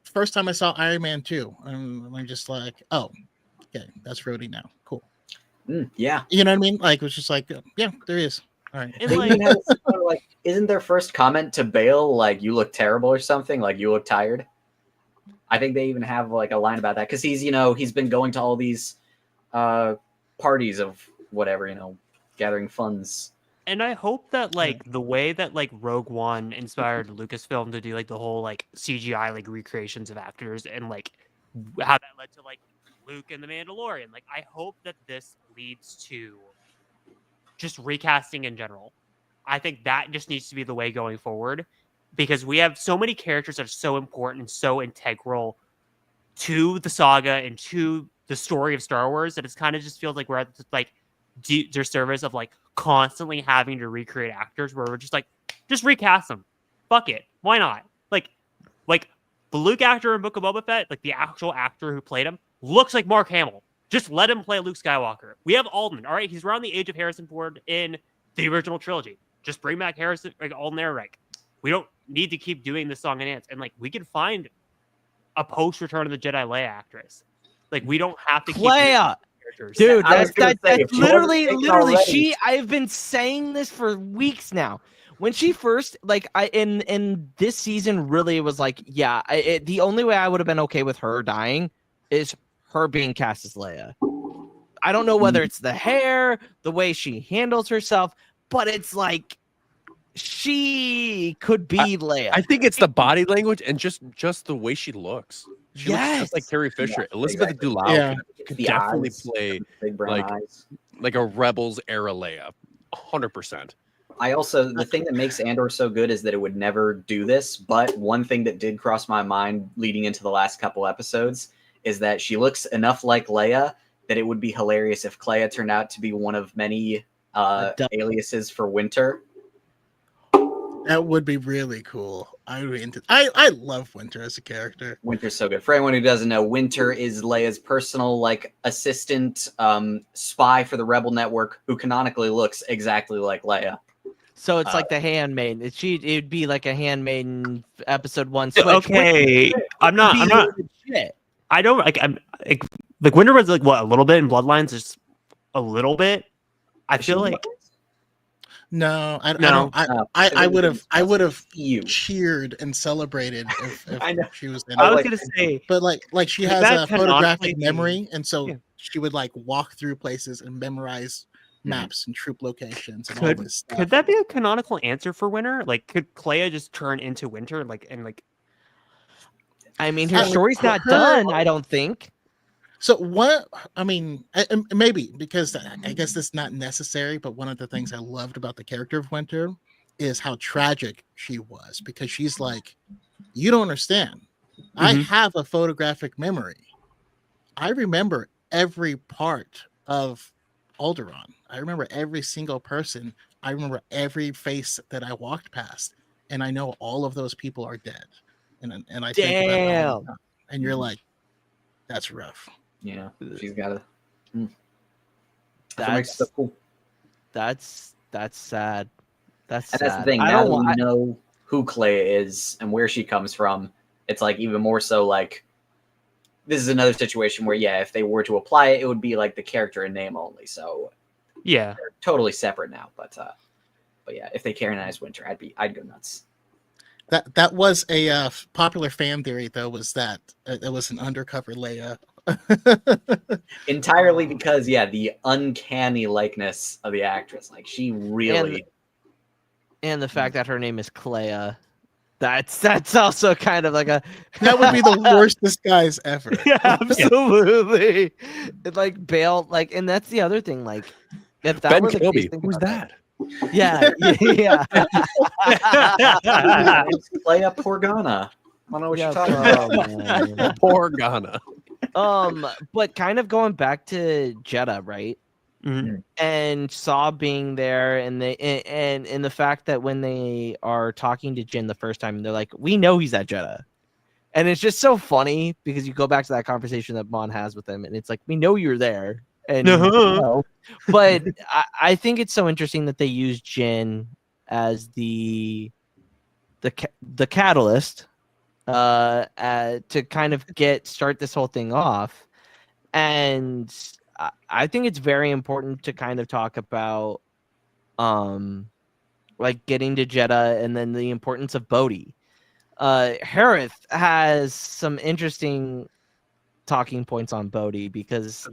first time I saw Iron Man 2, and I'm just like, oh, okay, that's Rhodey now. Cool. Yeah. You know what I mean? It was just yeah, there he is. All right. Isn't their first comment to Bale you look terrible or something? You look tired? I think they even have a line about that because he's been going to all these parties of whatever, gathering funds. And I hope that the way that Rogue One inspired Lucasfilm to do the whole CGI recreations of actors and how that led to Luke and the Mandalorian. I hope that this leads to just recasting in general. I think that just needs to be the way going forward because we have so many characters that are so important and so integral to the saga and to the story of Star Wars that it's kind of just feels like we're at their service of constantly having to recreate actors where we're just recast them. Fuck it. Why not? The Luke actor in Book of Boba Fett, the actual actor who played him, looks like Mark Hamill. Just let him play Luke Skywalker. We have Alden, all right? He's around the age of Harrison Ford in the original trilogy. Just bring back Harrison, Alden Ehrenreich. We don't need to keep doing this song and dance. And we can find a post Return of the Jedi Leia actress. We don't have to keep Leia. Dude, that's literally I've been saying this for weeks now. When she first in this season really was the only way I would have been okay with her dying is her being cast as Leia. I don't know whether it's the hair, the way she handles herself, but it's she could be Leia. I think it's the body language and just the way she looks. She looks just like Carrie Fisher. Yeah, Elizabeth exactly. Dulao could The definitely eyes, play big brown eyes. a Rebels era Leia, 100%. The thing that makes Andor so good is that it would never do this. But one thing that did cross my mind leading into the last couple episodes is that she looks enough like Leia that it would be hilarious if Clea turned out to be one of many aliases for Winter. That would be really cool. I love Winter as a character. Winter's so good. For anyone who doesn't know, Winter is Leia's personal assistant spy for the Rebel Network who canonically looks exactly like Leia. So it's the Handmaiden. It'd be like a Handmaiden episode 1 switch. Okay, I'm not. Shit. I don't I'm Winter was what, a little bit in Bloodlines, just a little bit. I feel like no, I would have cheered and celebrated if she was in I was gonna say, but she has a photographic memory, and so she would walk through places and memorize maps and troop locations and all this stuff. Could that be a canonical answer for Winter? Could Clea just turn into Winter? I mean, her story's not done, I don't think. So what? I mean, maybe because I guess that's not necessary. But one of the things I loved about the character of Winter is how tragic she was, because she's you don't understand. I have a photographic memory. I remember every part of Alderaan. I remember every single person. I remember every face that I walked past, and I know all of those people are dead. And I think about it all the time. And you're like, that's rough. Yeah, she's got to. That's so cool. That's sad. That's the thing. I Now don't that we know who Clea is and where she comes from, it's like even more so like this is another situation where if they were to apply it, it would be like the character and name only. So Yeah, they're totally separate now. But yeah, if they canonized Winter, I'd go nuts. That was a popular fan theory, though, was that it was an undercover Leia. Entirely because the uncanny likeness of the actress. Like she really, and the fact that her name is Clea. That's also kind of like a that would be the worst disguise ever. Yeah, absolutely. It like bailed and that's the other thing. Like if that Ben were the Kenobi. case, Who's that? Yeah. it's Clea Porgana. I don't know what you're talking about. Porgana. But kind of going back to Jeddah, right? Mm-hmm. And Saw being there, and the fact that when they are talking to Jin the first time, they're like, "We know he's at Jeddah," and it's just so funny because you go back to that conversation that Mon has with him, and it's like, "We know you're there," and but I think it's so interesting that they use Jin as the catalyst to kind of start this whole thing off, and I think it's very important to kind of talk about like getting to Jeddah and then the importance of Bodhi. Hereth has some interesting talking points on Bodhi because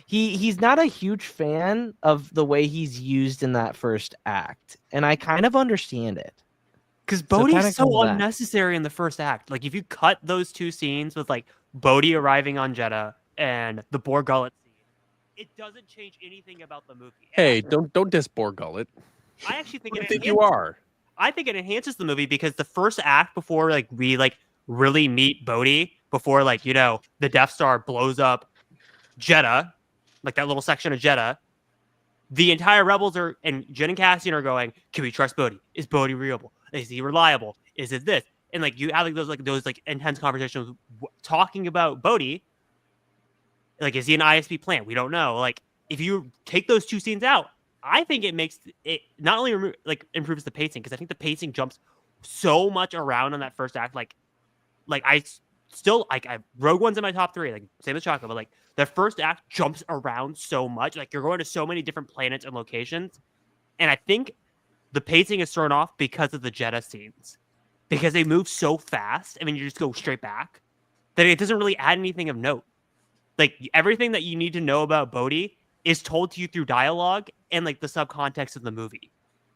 he's not a huge fan of the way he's used in that first act, and I kind of understand it. Because Bodhi's so unnecessary in the first act. Like, if you cut those two scenes with, like, Bodhi arriving on Jeddah and the Bor Gullet scene, it doesn't change anything about the movie. Hey, don't diss Bor Gullet. I actually think you are. I think it enhances the movie because the first act before, like, we, like, really meet Bodhi, before, like, you know, the Death Star blows up Jeddah, like, that little section of Jeddah, the entire Rebels and Jin and Cassian are going, can we trust Bodhi? Is Bodhi reliable? Is he reliable? Is it this? And like you have those intense conversations talking about Bodhi. Like, is he an ISP plant? We don't know. Like, if you take those two scenes out, I think it makes it not only improves the pacing, because I think the pacing jumps so much around in that first act. Like I still Rogue One's in my top 3. Like same as Choco, but like the first act jumps around so much. Like you're going to so many different planets and locations, and I think the pacing is thrown off because of the Jeddah scenes, because they move so fast. I mean, you just go straight back that it doesn't really add anything of note. Like everything that you need to know about Bodhi is told to you through dialogue and like the subcontext of the movie.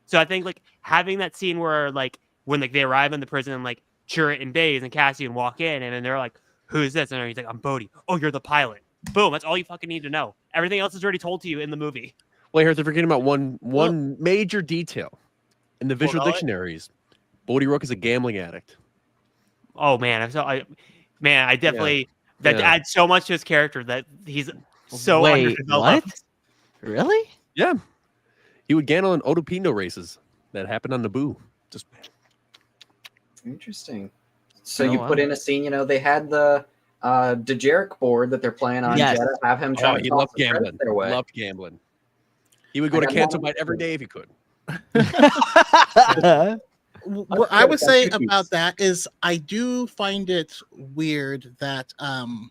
So I think like having that scene where like when like they arrive in the prison and like Char and Baze and Cassian walk in and then they're like, "Who's this?" And he's like, "I'm Bodhi." "Oh, you're the pilot." Boom. That's all you fucking need to know. Everything else is already told to you in the movie. Well, here's forgetting about one major detail in the visual dictionaries. Bodhi Rook is a gambling addict. Oh man, I definitely adds so much to his character that he's so underdeveloped. What? Really? Yeah, he would gamble in Otopindo races that happened on Naboo. Just interesting. So you put in a scene. You know, they had the Dejeric board that they're playing on. Yes. Jeddah, have him try to he loved gambling. Loved gambling. He would go to Canto Bight every day if he could. What I would say about that is I do find it weird that the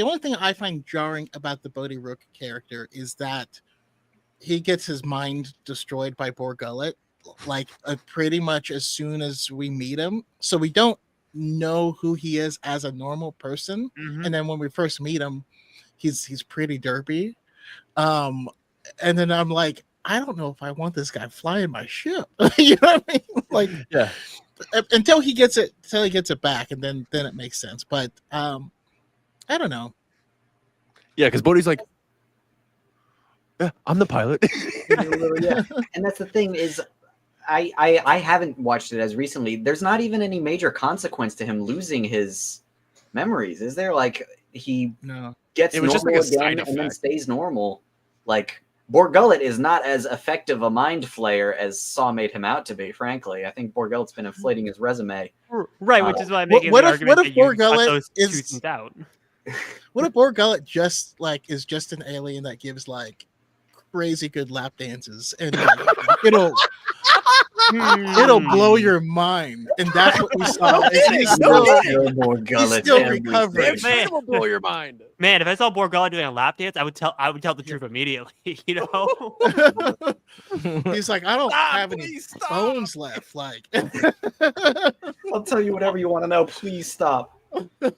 only thing I find jarring about the Bodhi Rook character is that he gets his mind destroyed by Bor Gullet like pretty much as soon as we meet him, so we don't know who he is as a normal person. And then when we first meet him, he's pretty derpy. And then I'm like, I don't know if I want this guy flying my ship. You know what I mean? Like, yeah. Until he gets it back, and then it makes sense. But I don't know. Yeah, because Bodhi's like, yeah, I'm the pilot. Yeah, and that's the thing is, I haven't watched it as recently. There's not even any major consequence to him losing his memories, is there? Like he gets normal just like a side again effect. and then stays normal. Like Bor Gullet is not as effective a mind flayer as Saw made him out to be. Frankly, I think Bor Gullet's been inflating his resume. Right, which is why I'm making what the if argument Bor that you cut Gullet those two is scenes out. What if Bor Gullet is just an alien that gives like crazy good lap dances and like, It'll blow your mind, and that's what we saw. He's still recovering. It will blow your mind. Man, if I saw Borgala doing a lap dance, I would tell the truth immediately. You know. He's like, I don't have any bones left. Like, I'll tell you whatever you want to know. Please stop.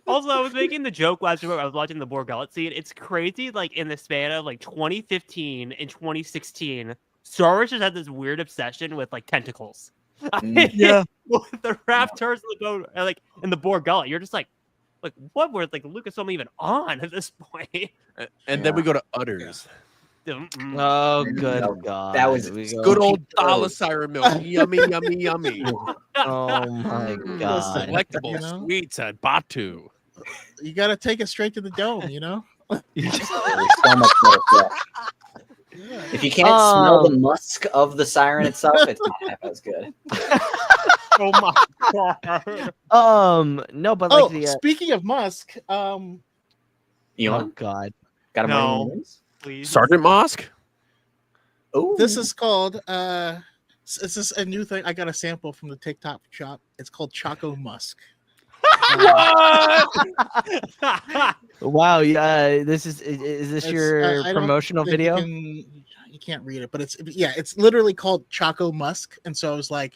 Also, I was making the joke last week. I was watching the Borgullet scene. It's crazy. Like in the span of like 2015 and 2016, Star Wars just had this weird obsession with like tentacles. Yeah, With the Raptors, like in the Borgullet, you're just like what were like Lucasfilm even on at this point? And then we go to Udders. Oh, good God. That was Good old dollar siren milk. Yummy, yummy, yummy. Oh my God. Delectable sweets at Batu. You got to take it straight to the dome, you know? so much better. If you can't smell the musk of the siren itself, it's not half as good. Oh my God. No, but like speaking of musk, oh God. Got him no, please. Sergeant Mosk? Oh, this is called this is a new thing. I got a sample from the TikTok shop. It's called Choco Musk. Wow, yeah. This is this your promotional video? You can't read it, but it's literally called Choco Musk, and so I was like,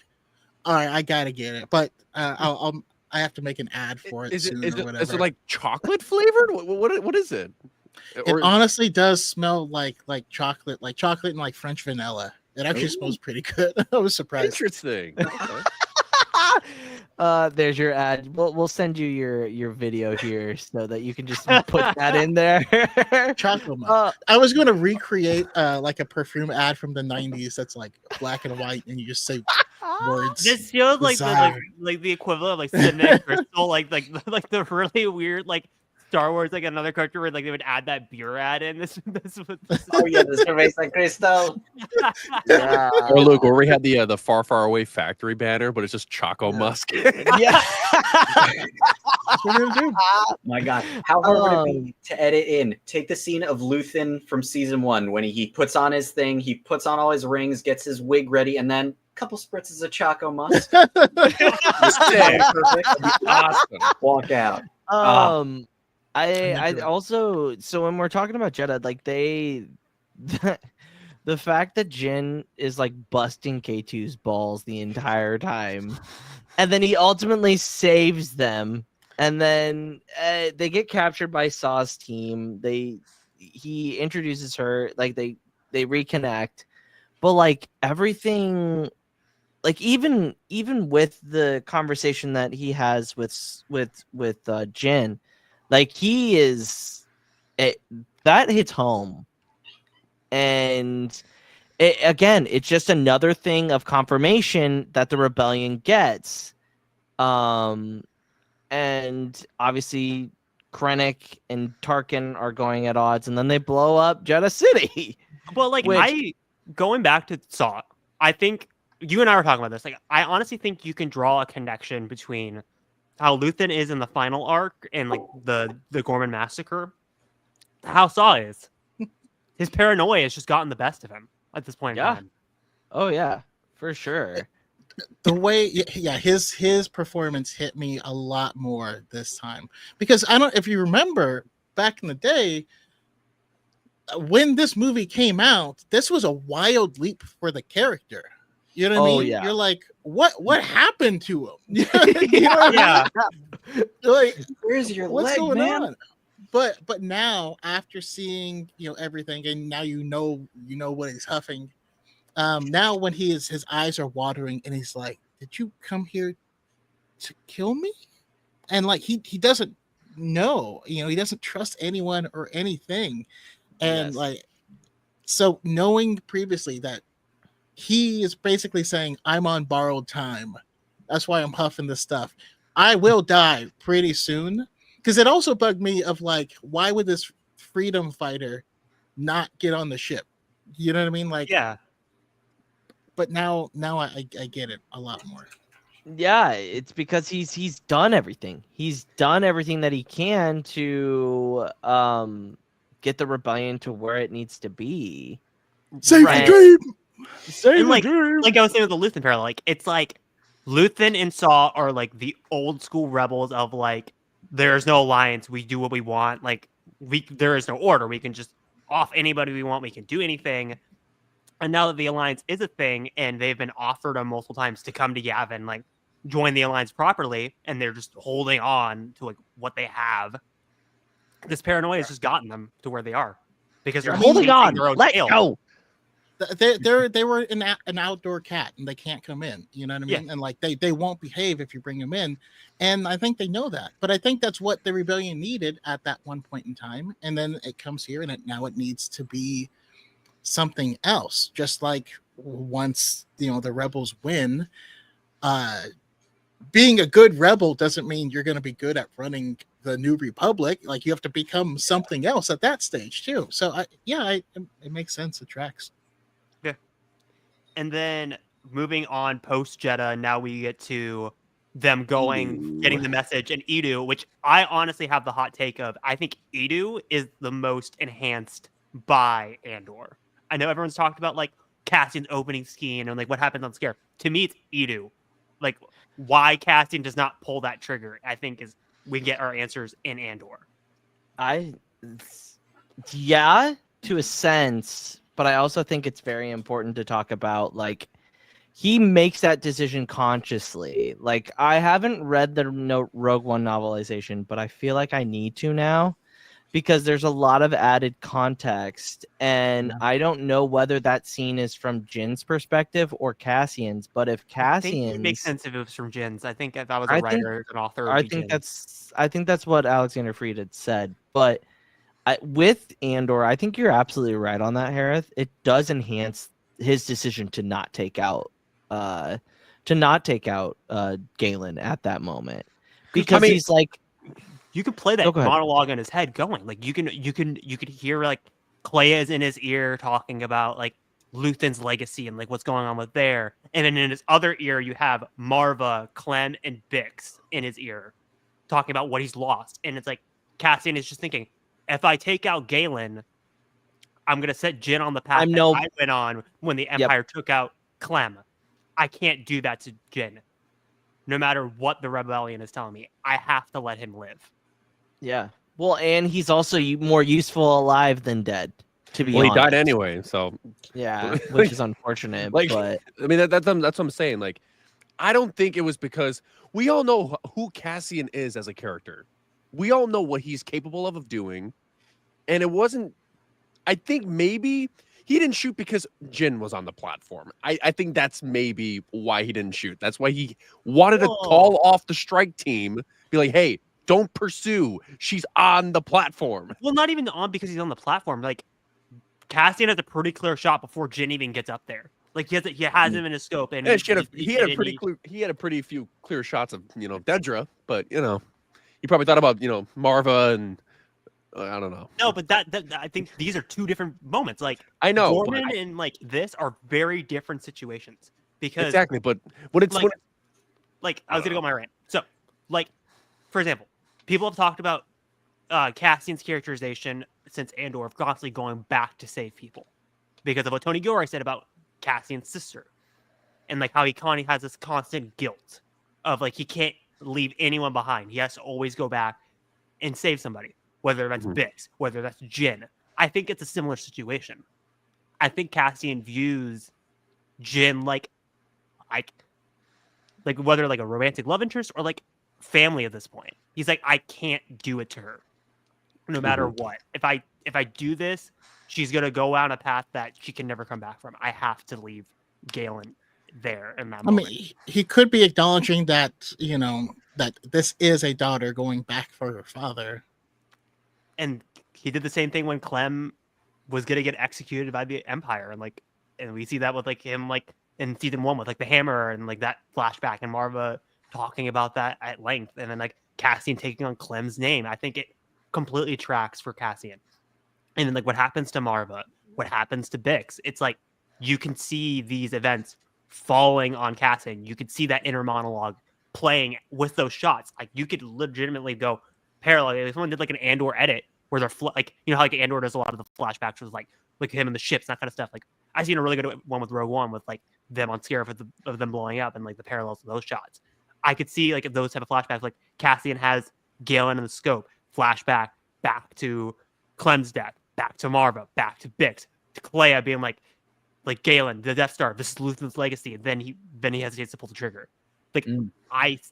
all right, I gotta get it, but I have to make an ad for it soon or whatever. Is it like chocolate flavored? What is it? It honestly does smell like chocolate and like French vanilla. It actually smells pretty good. I was surprised. Interesting. Okay. There's your ad. We'll send you your video here so that you can just put that in there. Chocolate. I was going to recreate like a perfume ad from the 90s that's like black and white, and you just say words. This feels like the equivalent of like Cynic Crystal, like the really weird like Star Wars, like another character where like they would add that beer ad in. This oh yeah, the Cerveza Crystal. Yeah. Or Luke, where we had the far, far away factory banner, but it's just Choco Musk. Yeah. That's what we're gonna do. My God, how hard would it be to edit in? Take the scene of Luthen from season 1 when he puts on his thing, he puts on all his rings, gets his wig ready, and then a couple spritzes of Choco Musk. Perfect. Awesome. Walk out. I also, so when we're talking about Jedi, like the fact that Jin is like busting K2's balls the entire time, and then he ultimately saves them, and then they get captured by Saw's team. He introduces her, like they reconnect, but like everything, like even with the conversation that he has with Jin. Like he is, that hits home, and it's just another thing of confirmation that the rebellion gets, and obviously Krennic and Tarkin are going at odds, and then they blow up Jeddah City. Well, like going back to Saw, I think you and I were talking about this. Like, I honestly think you can draw a connection between how Luthen is in the final arc and like the Gorman massacre, how Saw is. His paranoia has just gotten the best of him at this point in time. Oh yeah, for sure. The way, his performance hit me a lot more this time, because I don't, if you remember back in the day when this movie came out, this was a wild leap for the character. You know what I mean? Yeah. You're like, what happened to him? You know what I mean? Like, where's your what's leg, going man? on? But now, after seeing everything, and now you know what he's huffing. Now when his eyes are watering, and he's like, "Did you come here to kill me?" And like he doesn't know, he doesn't trust anyone or anything, and like, so knowing previously that. He is basically saying, I'm on borrowed time. That's why I'm huffing this stuff. I will die pretty soon. Because it also bugged me of like, why would this freedom fighter not get on the ship? You know what I mean? Like, yeah. But now I get it a lot more. Yeah, it's because he's done everything. He's done everything that he can to get the rebellion to where it needs to be. Save the dream. And like I was saying with the Luthen parallel, like it's like Luthen and Saw are like the old school rebels of like there's no alliance, we do what we want, like there is no order, we can just off anybody we want, we can do anything. And now that the alliance is a thing, and they've been offered them multiple times to come to Yavin, like join the alliance properly, and they're just holding on to like what they have. This paranoia has just gotten them to where they are because they're holding on. Their own Let tail. go. They were an outdoor cat and they can't come in. You know what I mean? Yeah. And like they won't behave if you bring them in. And I think they know that. But I think that's what the rebellion needed at that one point in time. And then it comes here, and now it needs to be something else. Just like once the rebels win, being a good rebel doesn't mean you're going to be good at running the New Republic. Like you have to become something else at that stage too. So it makes sense. It tracks. Yeah. And then moving on post Jeddah, now we get to them getting the message, and Edu, which I honestly have the hot take of, I think Edu is the most enhanced by Andor. I know everyone's talked about like Cassian's opening scheme and like what happens on Scare. To me, it's Edu. Like why Cassian does not pull that trigger, I think is we get our answers in Andor. Yeah, to a sense, but I also think it's very important to talk about like he makes that decision consciously. Like I haven't read the Rogue One novelization, but I feel like I need to now because there's a lot of added context, and I don't know whether that scene is from Jin's perspective or Cassian's. But if Cassian's, I think it makes sense if it was from Jin's. I think if I was a writer, an author, I think that's what Alexander Freed had said. But with Andor, I think you're absolutely right on that, Hereth. It does enhance his decision to not take out Galen at that moment, because he's like, you could play that monologue in his head going, like you could hear like Clea is in his ear talking about like Luthen's legacy and like what's going on with there, and then in his other ear you have Marva, Clem, and Bix in his ear talking about what he's lost, and it's like Cassian is just thinking, if I take out Galen, I'm gonna set Jin on the path I went on when the Empire took out Clem. I can't do that to Jin. No matter what the rebellion is telling me, I have to let him live. Yeah. Well, and he's also more useful alive than dead, to be honest. He died anyway, so yeah, which is unfortunate. But I mean, that's what I'm saying. Like, I don't think it was because we all know who Cassian is as a character. We all know what he's capable of doing, and it wasn't. I think maybe he didn't shoot because Jin was on the platform. I think that's maybe why he didn't shoot. That's why he wanted to call off the strike team, be like, hey, don't pursue. She's on the platform. Well, not even on because he's on the platform. Like, Cassian has a pretty clear shot before Jin even gets up there. Like, he has him in his scope. And he had a pretty few clear shots of, Dedra, but, he probably thought about, Marva and I don't know. No, but that I think these are two different moments. Like I know, Gorman and like this are very different situations because exactly. But when it's like I was gonna go on my rant. So, like for example, people have talked about Cassian's characterization since Andor of constantly going back to save people because of what Tony Gilroy said about Cassian's sister and like how he has this constant guilt of like he can't leave anyone behind. He has to always go back and save somebody. Whether that's Bix, whether that's Jin. I think it's a similar situation. I think Cassian views Jin like whether like a romantic love interest or like family at this point. He's like, I can't do it to her. No matter what. If I do this, she's gonna go on a path that she can never come back from. I have to leave Galen there in that moment. I mean, he could be acknowledging that, that this is a daughter going back for her father. And he did the same thing when Clem was gonna get executed by the Empire, and we see that with like him like in season 1 with like the hammer and like that flashback and Marva talking about that at length, and then like Cassian taking on Clem's name. I think it completely tracks for Cassian. And then like what happens to Marva, what happens to Bix, it's like you can see these events falling on Cassian. You could see that inner monologue playing with those shots. Like you could legitimately go parallel. If someone did like an Andor edit where they're like, how like Andor does a lot of the flashbacks with like him and the ships, that kind of stuff. Like I seen a really good one with Rogue One with like them on Scarif of them blowing up and like the parallels of those shots. I could see like those type of flashbacks. Like Cassian has Galen in the scope, flashback back to Clem's death, back to Marva, back to Bix, to Clea being like Galen, the Death Star, this is Luthen's legacy. And then he hesitates to pull the trigger. Like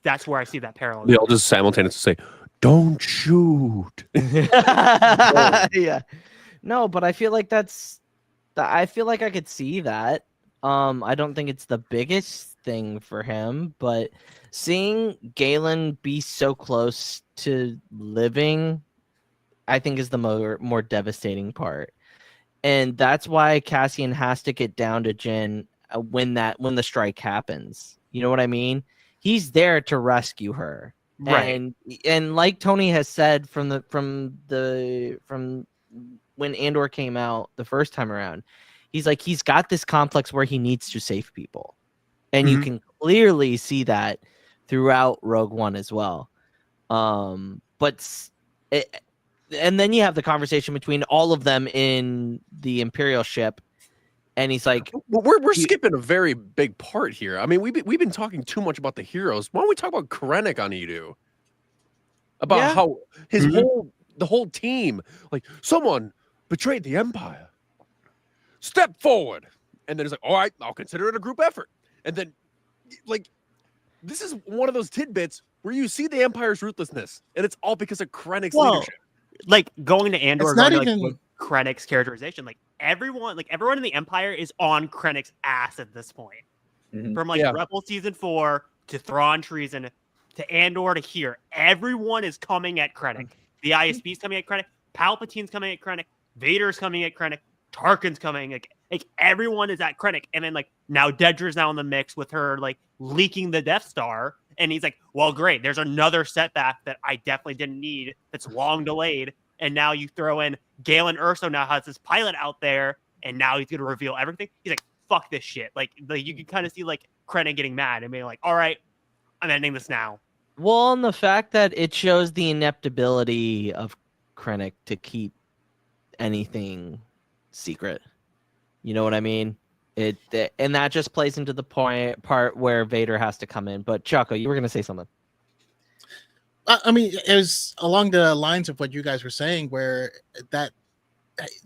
that's where I see that parallel. They all just simultaneously say, "Don't shoot." Yeah. No, but I feel like I feel like I could see that. I don't think it's the biggest thing for him, but seeing Galen be so close to living, I think is the more devastating part. And that's why Cassian has to get down to Jyn when the strike happens. You know what I mean? He's there to rescue her. Right. And like Tony has said from when Andor came out the first time around, he's like, he's got this complex where he needs to save people. And you can clearly see that throughout Rogue One as well. And then you have the conversation between all of them in the Imperial ship. And he's like, we're skipping a very big part here. I mean, we've been talking too much about the heroes. Why don't we talk about Krennic on Edu? About how his whole team, like, someone betrayed the Empire. Step forward. And then it's like, all right, I'll consider it a group effort. And then, like, this is one of those tidbits where you see the Empire's ruthlessness, and it's all because of Krennic's leadership. Like going to Andor, It's not going to, even- like, Krennic's characterization, like everyone in the Empire is on Krennic's ass at this point. From like Rebel Season 4 to Thrawn treason to Andor to here, everyone is coming at Krennic. The ISB's coming at Krennic, Palpatine's coming at Krennic, Vader's coming at Krennic, Tarkin's coming, like everyone is at Krennic. And then like now Dedra's now in the mix with her like leaking the Death Star, and he's like, well, great, there's another setback that I definitely didn't need that's long delayed. And now you throw in Galen Erso now has this pilot out there, and now he's gonna reveal everything. He's like, fuck this shit. Like you can kind of see like Krennic getting mad and being like, all right, I'm ending this now. well, and the fact that it shows the ineptability of Krennic to keep anything secret. You know what I mean? And that just plays into the part where Vader has to come in. But Choco, you were gonna say something. I mean, it was along the lines of what you guys were saying, where that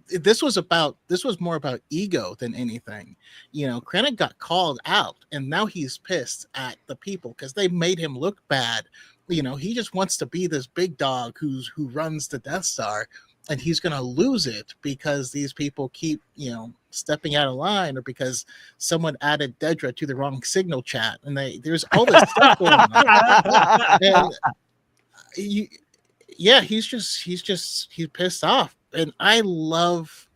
this was more about ego than anything. You know, Krennic got called out, and now he's pissed at the people because they made him look bad. You know, he just wants to be this big dog who runs the Death Star, and he's gonna lose it because these people keep, you know, stepping out of line, or because someone added Dedra to the wrong signal chat, and there's all this stuff going on. And he's pissed off, and I love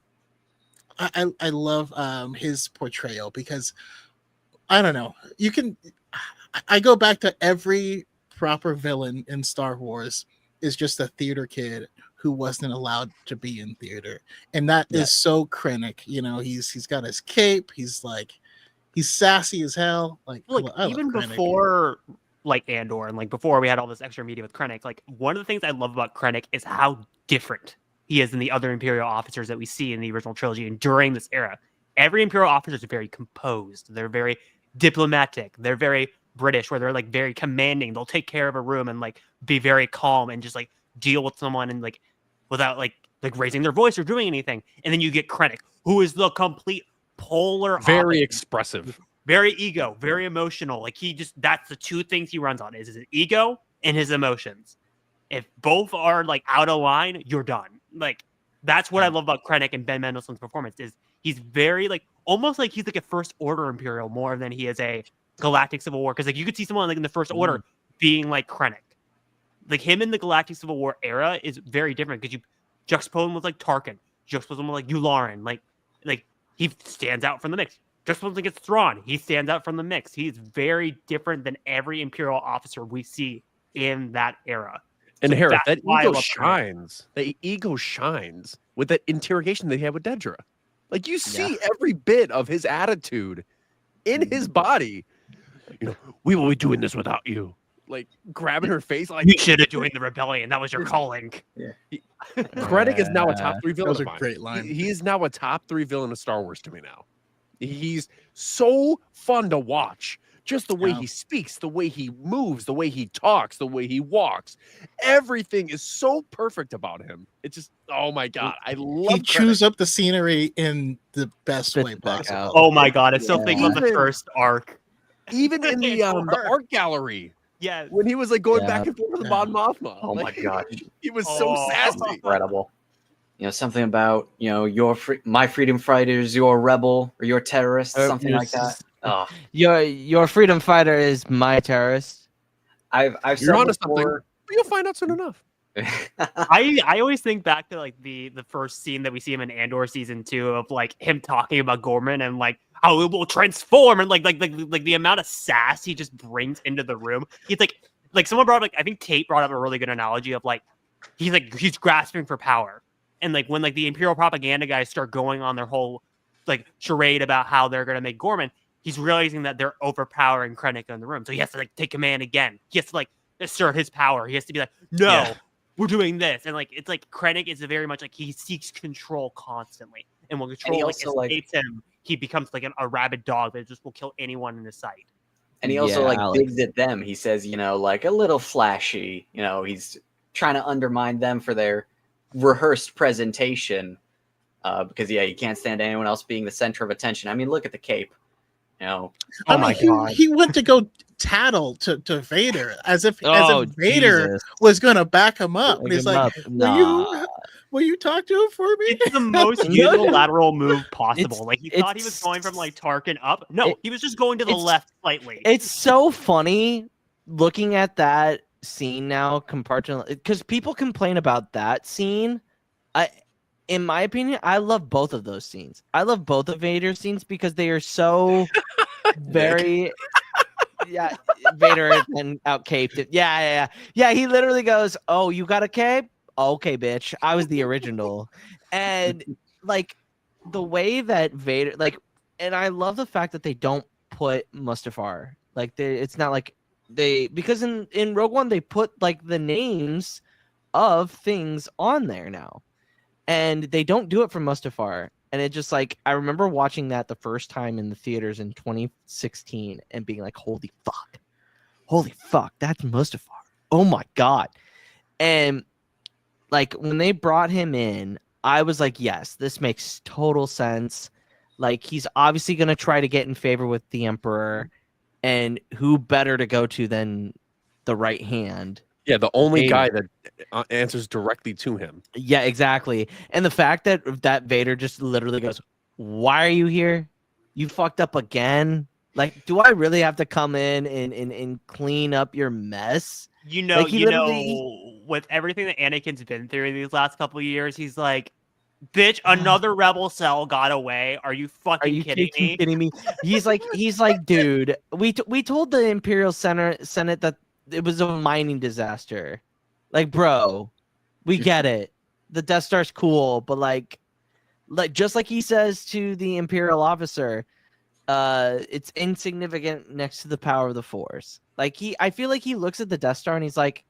his portrayal, because I don't know, I go back to every proper villain in Star Wars is just a theater kid who wasn't allowed to be in theater, and that is so Krennic. You know, he's got his cape, he's sassy as hell. Like even before like Andor, and like before we had all this extra media with Krennic, like one of the things I love about Krennic is how different he is than the other Imperial officers that we see in the original trilogy and during this era. Every Imperial officer is very composed. They're very diplomatic. They're very British, where they're like very commanding. They'll take care of a room and like be very calm and just like deal with someone and like without like raising their voice or doing anything. And then you get Krennic, who is the complete polar very opposite. Expressive, very ego, very emotional. Like that's the two things he runs on, is his ego and his emotions. If both are like out of line, you're done. Like that's what I love about Krennic and Ben Mendelsohn's performance, is he's very like almost like he's like a First Order Imperial more than he is a Galactic Civil War. Because like you could see someone like in the First Order being like Krennic. Like him in the Galactic Civil War era is very different, because you juxtapose him with like Tarkin, juxtapose him with like Yularen, like he stands out from the mix. Juxtapose him against Thrawn, he stands out from the mix. He's very different than every Imperial officer we see in that era. And So Hereth, that's that why I ego love shines. The ego shines with that interrogation that he had with Dedra. Like you see every bit of his attitude in his body. You know, we will be doing this without you. Like grabbing her face, like You should have joined the rebellion. That was your calling. Krennic is now a top 3 villain. Those are of mine. great lines. He is now a top 3 villain of Star Wars to me now. He's so fun to watch. Just the way he speaks, the way he moves, the way he talks, the way he walks. Everything is so perfect about him. It's just, oh my God. I love He chews up the scenery in the best way possible. Oh my God. I still think about the first arc. Even in the art gallery. Yes. When he was like going back and forth with the Mon Mothma. Oh my God. He was so sassy. Incredible. Something about, my freedom fighters, your rebel or your terrorist, something like that. Oh. Your freedom fighter is my terrorist. I've You're onto something, but you'll find out soon enough. I always think back to like the first scene that we see him in Andor season 2 of like him talking about Gorman and like how it will transform and like the amount of sass he just brings into the room. He's like someone brought up, I think Kate brought up a really good analogy of like he's grasping for power. And like when like the Imperial propaganda guys start going on their whole like charade about how they're gonna make Gorman, he's realizing that they're overpowering Krennic in the room. So he has to like take command again. He has to like assert his power. He has to be like, no, we're doing this. And like it's like Krennic is very much like he seeks control constantly. And when control like escapes him, he becomes like a rabid dog that just will kill anyone in his sight. And he also digs at them. He says, like a little flashy, he's trying to undermine them for their rehearsed presentation. Because you can't stand anyone else being the center of attention. I mean, look at the cape. Oh my God. He went to go tattle to Vader as if Vader was going to back him up. And he's like, will you talk to him for me? It's the most unilateral move possible. Like he thought he was going from like Tarkin up. No, he was just going to the left slightly. It's so funny looking at that scene now compared to, because people complain about that scene. In my opinion, I love both of those scenes. I love both of Vader's scenes because they are so very, Vader and out caped it. Yeah. He literally goes, "Oh, you got a cape? Okay, bitch. I was the original." And like the way that Vader, and I love the fact that they don't put Mustafar. Like it's not like because in Rogue One they put like the names of things on there now. And they don't do it for Mustafar. And it just like, I remember watching that the first time in the theaters in 2016 and being like, holy fuck, that's Mustafar. Oh my God. And like when they brought him in, I was like, yes, this makes total sense. Like he's obviously going to try to get in favor with the Emperor. And who better to go to than the right hand? Yeah, the only guy that answers directly to him. Yeah, exactly. And the fact that Vader just literally goes, "Why are you here? You fucked up again? Like, do I really have to come in and clean up your mess?" With everything that Anakin's been through these last couple of years, he's like, "Bitch, another rebel cell got away. Are you fucking kidding me?" He's like, dude, we told the Imperial Senate that it was a mining disaster. Like, bro, we get it. The Death Star's cool, but like just like he says to the Imperial officer, it's insignificant next to the power of the Force. Like I feel like he looks at the Death Star and he's like,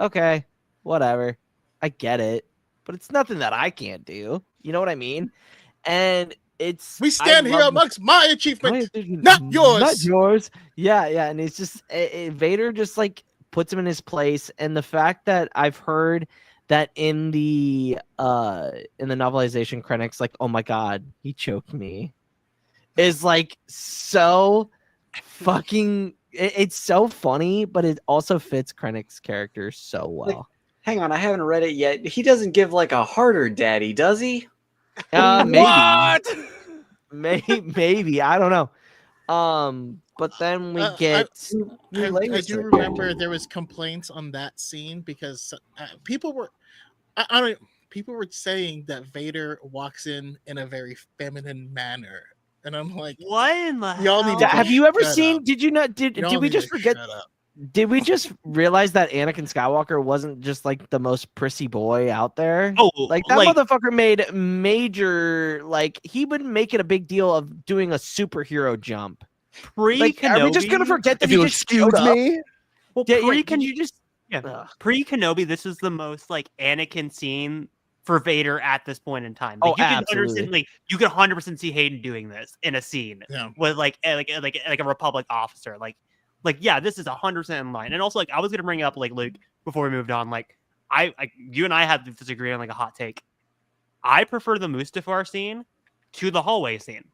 okay, whatever. I get it. But it's nothing that I can't do. You know what I mean? And we stand here amongst my achievement, not yours. Not yours. Yeah. And it's just Vader just like puts him in his place. And the fact that I've heard that in the novelization, Krennic's like, "Oh my God, he choked me," is like so fucking. It's so funny, but it also fits Krennic's character so well. Hang on, I haven't read it yet. He doesn't give like a harder daddy, does he? Maybe. What? Maybe. I don't know. But then we get. I do remember there was complaints on that scene because people were saying that Vader walks in a very feminine manner, and I'm like, what in the y'all hell? need to have you ever seen? Up. Did you not? Did we just forget? Did we just realize that Anakin Skywalker wasn't just like the most prissy boy out there? Oh, like that motherfucker made major, like he would make it a big deal of doing a superhero jump. Pre-Kenobi, are we just gonna forget that if you excuse me? Well, pre-Kenobi, this is the most like Anakin scene for Vader at this point in time. Oh, Like, you can absolutely. understand, like, you can 100% see Hayden doing this in a scene with like a Republic officer. Like yeah, this is 100% in line. And also, like, I was gonna bring up, like, Luke, before we moved on, like, you and I had to disagree on like a hot take. I prefer the Mustafar scene to the hallway scene.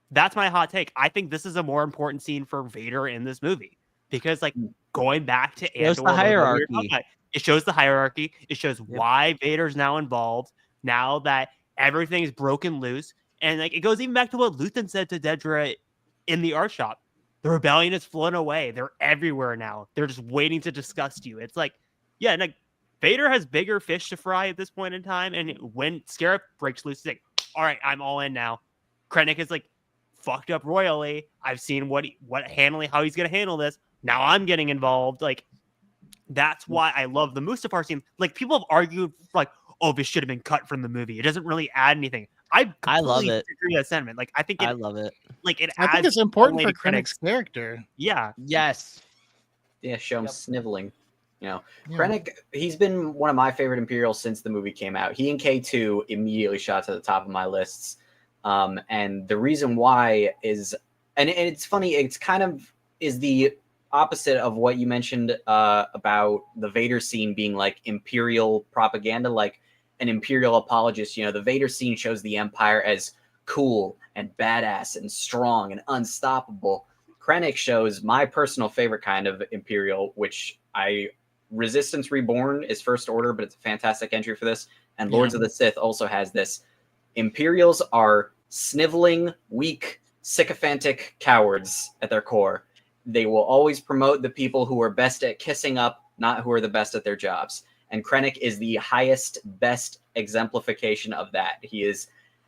That's my hot take. I think this is a more important scene for Vader in this movie because, like, going back to Andor, the hierarchy. it shows the hierarchy. It shows why Vader's now involved. Now that everything's broken loose, and like it goes even back to what Luthen said to Dedra in the art shop. The rebellion has flown away. They're everywhere now. They're just waiting to disgust you. It's like, yeah, and like Vader has bigger fish to fry at this point in time. And when Scarab breaks loose, he's like, all right, I'm all in now. Krennic is like fucked up royally. I've seen how he's gonna handle this. Now I'm getting involved. Like, that's why I love the Mustafar scene. Like, people have argued like, oh, this should have been cut from the movie. It doesn't really add anything. I love it. Agree with that sentiment. Like, I think I love it. Like, it I adds think it's important for Krennic's Krennic's character. Yeah. Yes. Yeah, show him sniveling. You know, Yeah. Krennic, he's been one of my favorite Imperials since the movie came out. He and K2 immediately shot to the top of my lists. And the reason why is, and it's funny, it's kind of is the opposite of what you mentioned about the Vader scene being like Imperial propaganda, like an Imperial apologist. You know, the Vader scene shows the Empire as cool and badass and strong and unstoppable. Krennic shows my personal favorite kind of Imperial, which Resistance Reborn is First Order, but it's a fantastic entry for this. And Lords of the Sith also has this. Imperials are sniveling, weak, sycophantic cowards at their core. They will always promote the people who are best at kissing up, not who are the best at their jobs. And Krennic is the highest, best exemplification of that. He is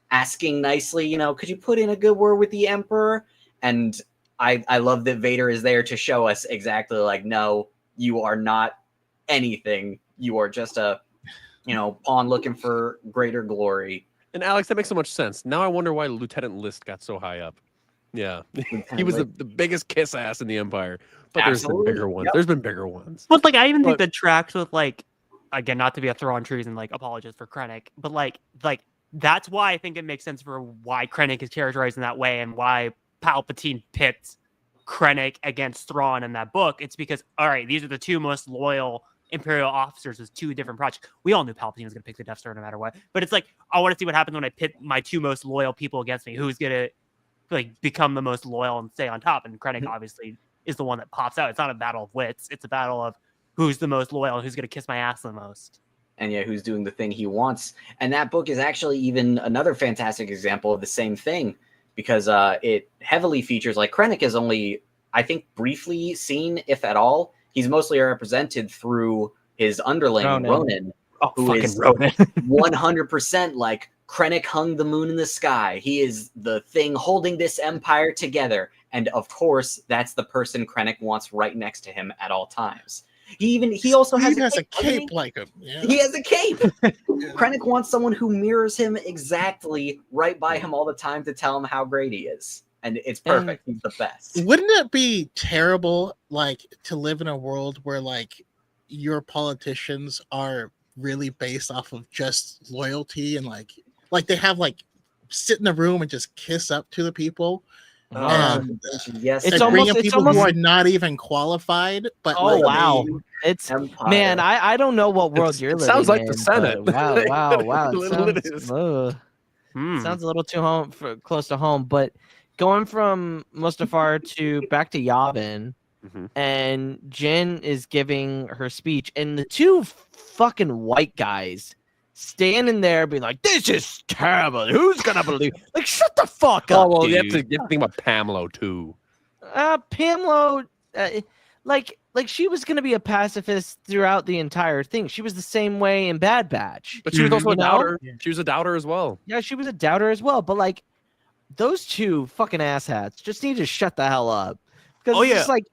asking nicely, you know, could you put in a good word with the Emperor? And I love that Vader is there to show us exactly like, no, you are not anything. You are just a, you know, pawn looking for greater glory. And Alex, that makes so much sense. Now I wonder why Lieutenant List got so high up. Yeah, he was the biggest kiss ass in the Empire. But there's been bigger ones. Yep. There's been bigger ones. But like, I even think that tracks with like, again, not to be a throw on trees and like apologist for Krennic, but like that's why I think it makes sense for why Krennic is characterized in that way and why Palpatine pits Krennic against Thrawn in that book. It's because, all right, these are the two most loyal Imperial officers with two different projects. We all knew Palpatine was going to pick the Death Star no matter what. But it's like, I want to see what happens when I pit my two most loyal people against me. Who's going to like become the most loyal and stay on top? And Krennic obviously is the one that pops out. It's not a battle of wits. It's a battle of who's the most loyal and who's going to kiss my ass the most. And yeah, who's doing the thing he wants. And that book is actually even another fantastic example of the same thing, because it heavily features, like, Krennic is only, I think, briefly seen, if at all. He's mostly represented through his underling, Ronan, who is Ronan. 100% like, Krennic hung the moon in the sky. He is the thing holding this empire together. And of course, that's the person Krennic wants right next to him at all times. He also has a cape like him. Yeah. He has a cape. Krennic wants someone who mirrors him exactly right by him all the time to tell him how great he is. And it's perfect. He's the best. Wouldn't it be terrible, like, to live in a world where, like, your politicians are really based off of just loyalty and like they have like sit in a room and just kiss up to the people? Yes, it's almost people who are not even qualified. But wow, it's Empire. Man, I don't know what world you're living in. Sounds like the Senate. Wow. Sounds a little too close to home. But going from Mustafar to back to Yavin, and Jyn is giving her speech, and the two fucking white guys standing there being like, this is terrible. Who's gonna believe? Like, shut the fuck up. Well, dude. you have to think about Pamelo too. Pamelo, like she was gonna be a pacifist throughout the entire thing. She was the same way in Bad Batch. But she was also a doubter. Yeah. She was a doubter as well. Yeah, she was a doubter as well. But like, those two fucking asshats just need to shut the hell up. Because it's just like,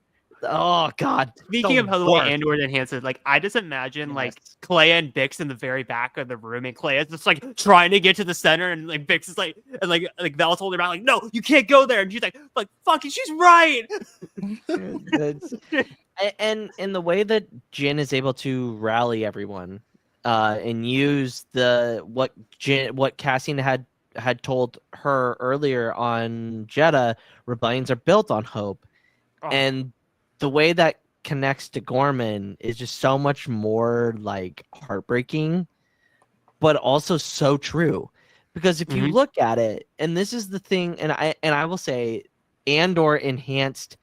oh god. Speaking of how the way Andor enhances, like, I just imagine like Clea and Bix in the very back of the room, and Clea is just like trying to get to the center, and like Bix is like, and like Val's holding her out, like, no, you can't go there, and she's like fuck it, she's right. And the way that Jyn is able to rally everyone, and use what Cassian had told her earlier on Jeddah. Rebellions are built on hope, and the way that connects to Gorman is just so much more like heartbreaking, but also so true. Because if you look at it, and this is the thing, and I will say, Andor enhanced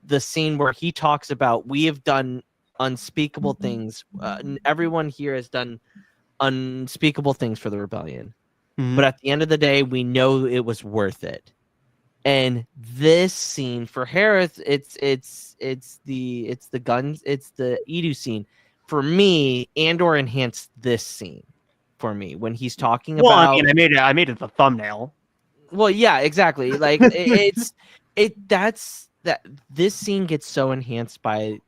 the scene where he talks about we have done unspeakable things. Everyone here has done unspeakable things for the rebellion, but at the end of the day, we know it was worth it. And this scene for Hereth, it's the guns, it's the Edu scene. For me, Andor enhanced this scene for me when he's talking about. I mean, I made it the thumbnail. Well, yeah, exactly. Like this scene gets so enhanced by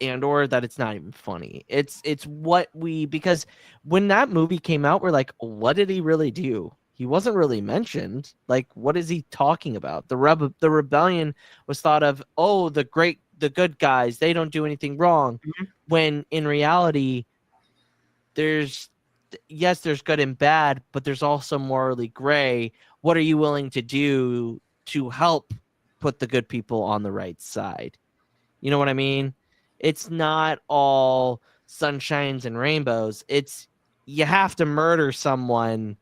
Andor that it's not even funny. It's what because when that movie came out, we're like, what did he really do? He wasn't really mentioned. Like, what is he talking about? The rebellion was thought of, oh, the good guys, they don't do anything wrong. When in reality, there's good and bad, but there's also morally gray. What are you willing to do to help put the good people on the right side? You know what I mean? It's not all sunshines and rainbows. It's you have to murder someone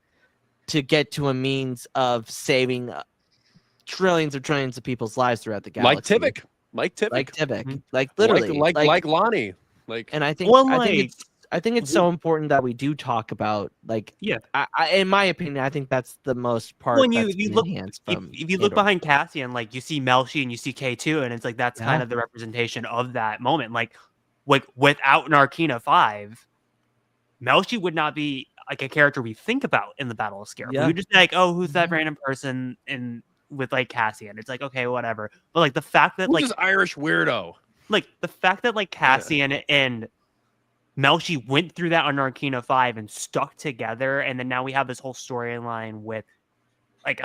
to get to a means of saving trillions of people's lives throughout the galaxy. Like Tivik. Like literally, like Lonnie. Like, and I think it's so important that we do talk about, like, in my opinion, I think that's the most part. When you look, if you look behind Cassian, like you see Melshi and you see K2, and it's like that's kind of the representation of that moment. Like without Narkina 5, Melshi would not be like a character we think about in the Battle of Scarif. We would just be like, oh, who's that random person with like Cassian? It's like, okay, whatever. But like the fact that who's this Irish weirdo? Like the fact that like Cassian and Melshi went through that on Narkina 5 and stuck together, and then now we have this whole storyline with like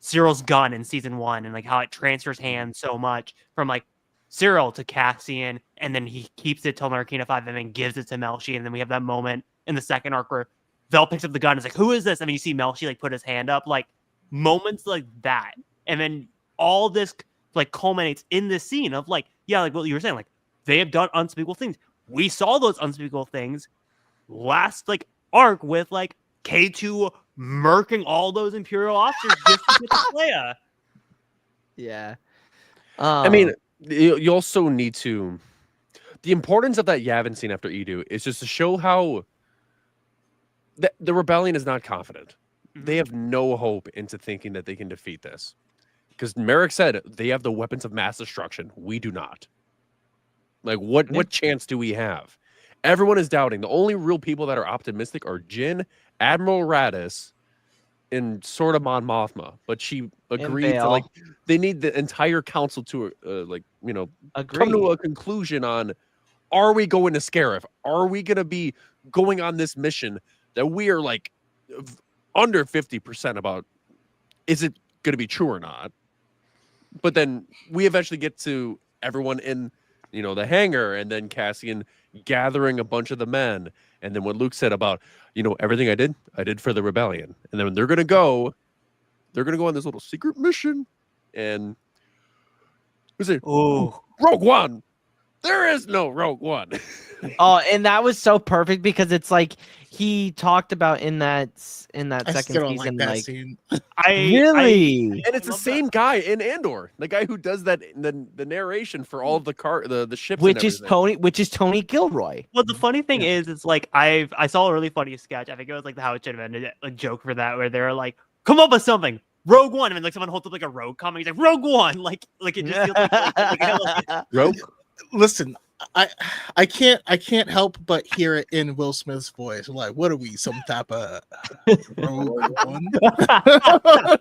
Cyril's gun in season 1 and like how it transfers hands so much from like Cyril to Cassian, and then he keeps it till Narkina 5 and then gives it to Melshi, and then we have that moment in the second arc where Vel picks up the gun and is like, who is this? I mean, you see Melshi like put his hand up, like moments like that. And then all this like culminates in this scene of like, yeah, like what you were saying, like they have done unspeakable things. We saw those unspeakable things last like arc with like K2 murking all those Imperial officers just to get to Leia. Yeah. I mean, you also need to. The importance of that Yavin scene after Edu is just to show how the rebellion is not confident. They have no hope into thinking that they can defeat this. Because Merrick said they have the weapons of mass destruction. We do not. Like, what chance do we have? Everyone is doubting. The only real people that are optimistic are Jin, Admiral Radis, and sort of Mon Mothma. But she agreed to, like, they need the entire council to, come to a conclusion on, are we going to Scarif? Are we going to be going on this mission that we are, like, under 50% about, is it going to be true or not? But then we eventually get to everyone in, the hangar, and then Cassian gathering a bunch of the men. And then what Luke said about, everything I did for the rebellion. And then they're going to go on this little secret mission. And who's it? Oh, Rogue One. There is no Rogue One. Oh, and that was so perfect because it's like he talked about in that second season, like scene. and it's the same guy in Andor, the guy who does that the narration for all of the ships, which is Tony Gilroy. Well, the funny thing is, it's like I saw a really funny sketch. I think it was like how it should have ended, a joke for that, where they're like, "Come up with something." Rogue One, and then like someone holds up like a Rogue comic. He's like, Rogue One, like it just feels like Rogue. Listen, I can't help but hear it in Will Smith's voice. Like, what are we, some type of Rogue One? That's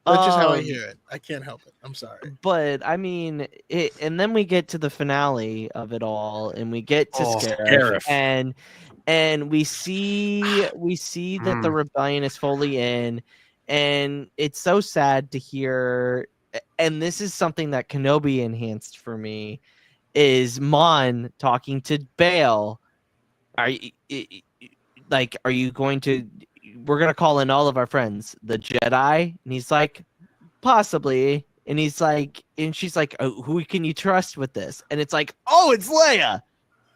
just how I hear it. I can't help it. I'm sorry. But I mean, and then we get to the finale of it all, and we get to Scarif, and we see that the rebellion is fully in, and it's so sad to hear. And this is something that Kenobi enhanced for me, is Mon talking to Bail. Are you going to? We're gonna call in all of our friends, the Jedi, and he's like, possibly, and he's like, and she's like, oh, who can you trust with this? And it's like, oh, it's Leia.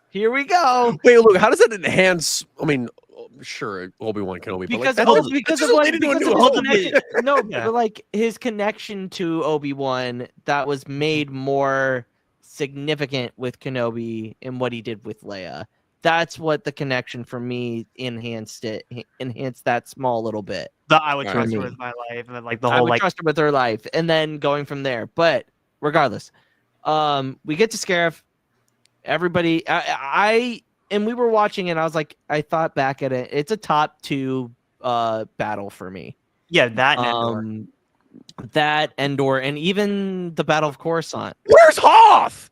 Here we go. Wait, look, how does that enhance? I mean, sure, Obi-Wan Kenobi, Because but but like his connection to Obi-Wan that was made more significant with Kenobi and what he did with Leia. That's what the connection for me enhanced that small little bit. I would trust her with my life, and then like the whole I would trust her with her life, and then going from there. But regardless, we get to Scarif. Everybody, and we were watching, and I was like, I thought back at it. It's a top 2 battle for me. Yeah, that and Andor. That Endor, and even the Battle of Coruscant. Where's Hoth?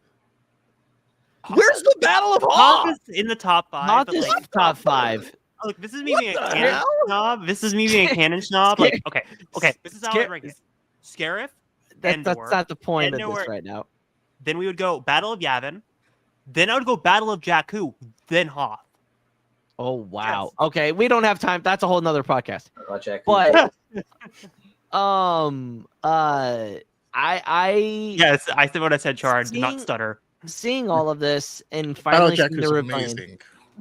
Where's the Battle of Hoth? Hoth is in the top 5. Hoth is top 5 Look, this is me being a canon snob. This is me being a canon snob. Like, okay. This is how I rank it. Scarif, that's not the point of this right now. Then we would go Battle of Yavin. Then I would go Battle of Jakku. Then Hoth. Oh wow. Yes. Okay, we don't have time. That's a whole nother podcast. But yes, I said what I said, Char. Did not stutter. Seeing all of this and finally seeing the amazing.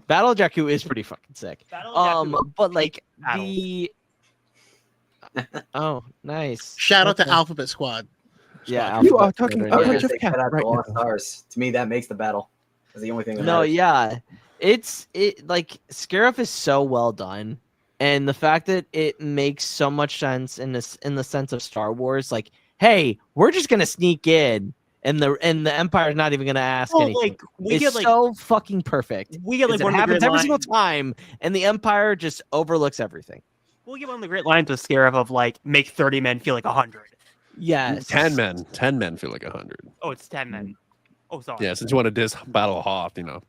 Battle of Jakku is pretty fucking sick. But like oh, nice. Shout out to Alphabet Squad. Yeah, you are talking about Lost Stars. To me, that makes the battle. That's the only thing. It's like Scarif is so well done, and the fact that it makes so much sense in the sense of Star Wars. Like, hey, we're just gonna sneak in. And the Empire's not even gonna ask anything. It's so fucking perfect. We get like it happens every single time, and the Empire just overlooks everything. We'll get one of the great lines with Scarif of like, make 30 men feel like 100. Yes, 10 men. 10 men feel like 100. Oh, it's 10 men. Oh, sorry. Yeah, since you want to diss Battle of Hoth, you know.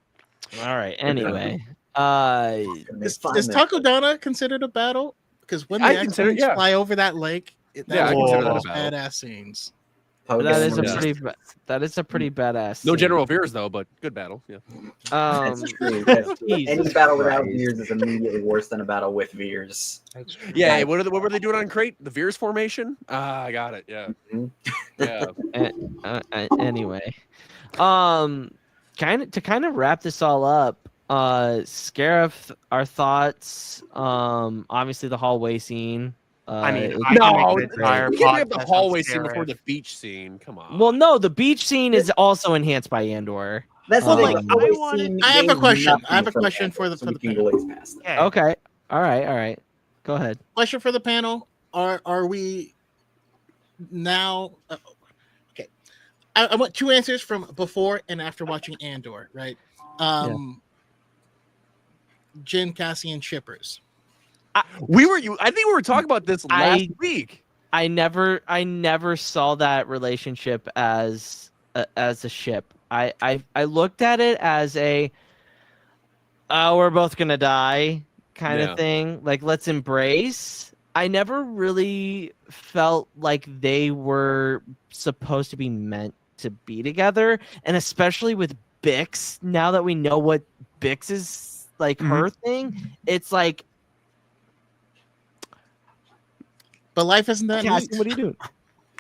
All right. Anyway, is Takodana considered a battle? Because when the X-Wings fly over that lake, I consider that a battle. Badass scenes. That is a pretty badass. No General Veers though, but good battle. Yeah. That's true. Any battle without Veers is immediately worse than a battle with Veers. Yeah. What were they doing on Crate? The Veers formation? I got it. Yeah. Mm-hmm. Yeah. Anyway, kind of wrap this all up. Scarif, our thoughts. Obviously the hallway scene. I mean, we can't have the hallway scene before the beach scene. Come on. Well, no, the beach scene is also enhanced by Andor. That's I have a question. I have a question for the panel. Okay. All right. Go ahead. Question for the panel: Are we now? Okay. I want 2 answers from before and after watching Andor. Right. Jin, Cassian, shippers. I think we were talking about this last week. I never saw that relationship as a ship. I looked at it as we're both gonna die kind of thing. Like, let's embrace. I never really felt like they were supposed to be meant to be together, and especially with Bix. Now that we know what Bix is like, her thing, it's like. But life isn't that neat. What are you doing?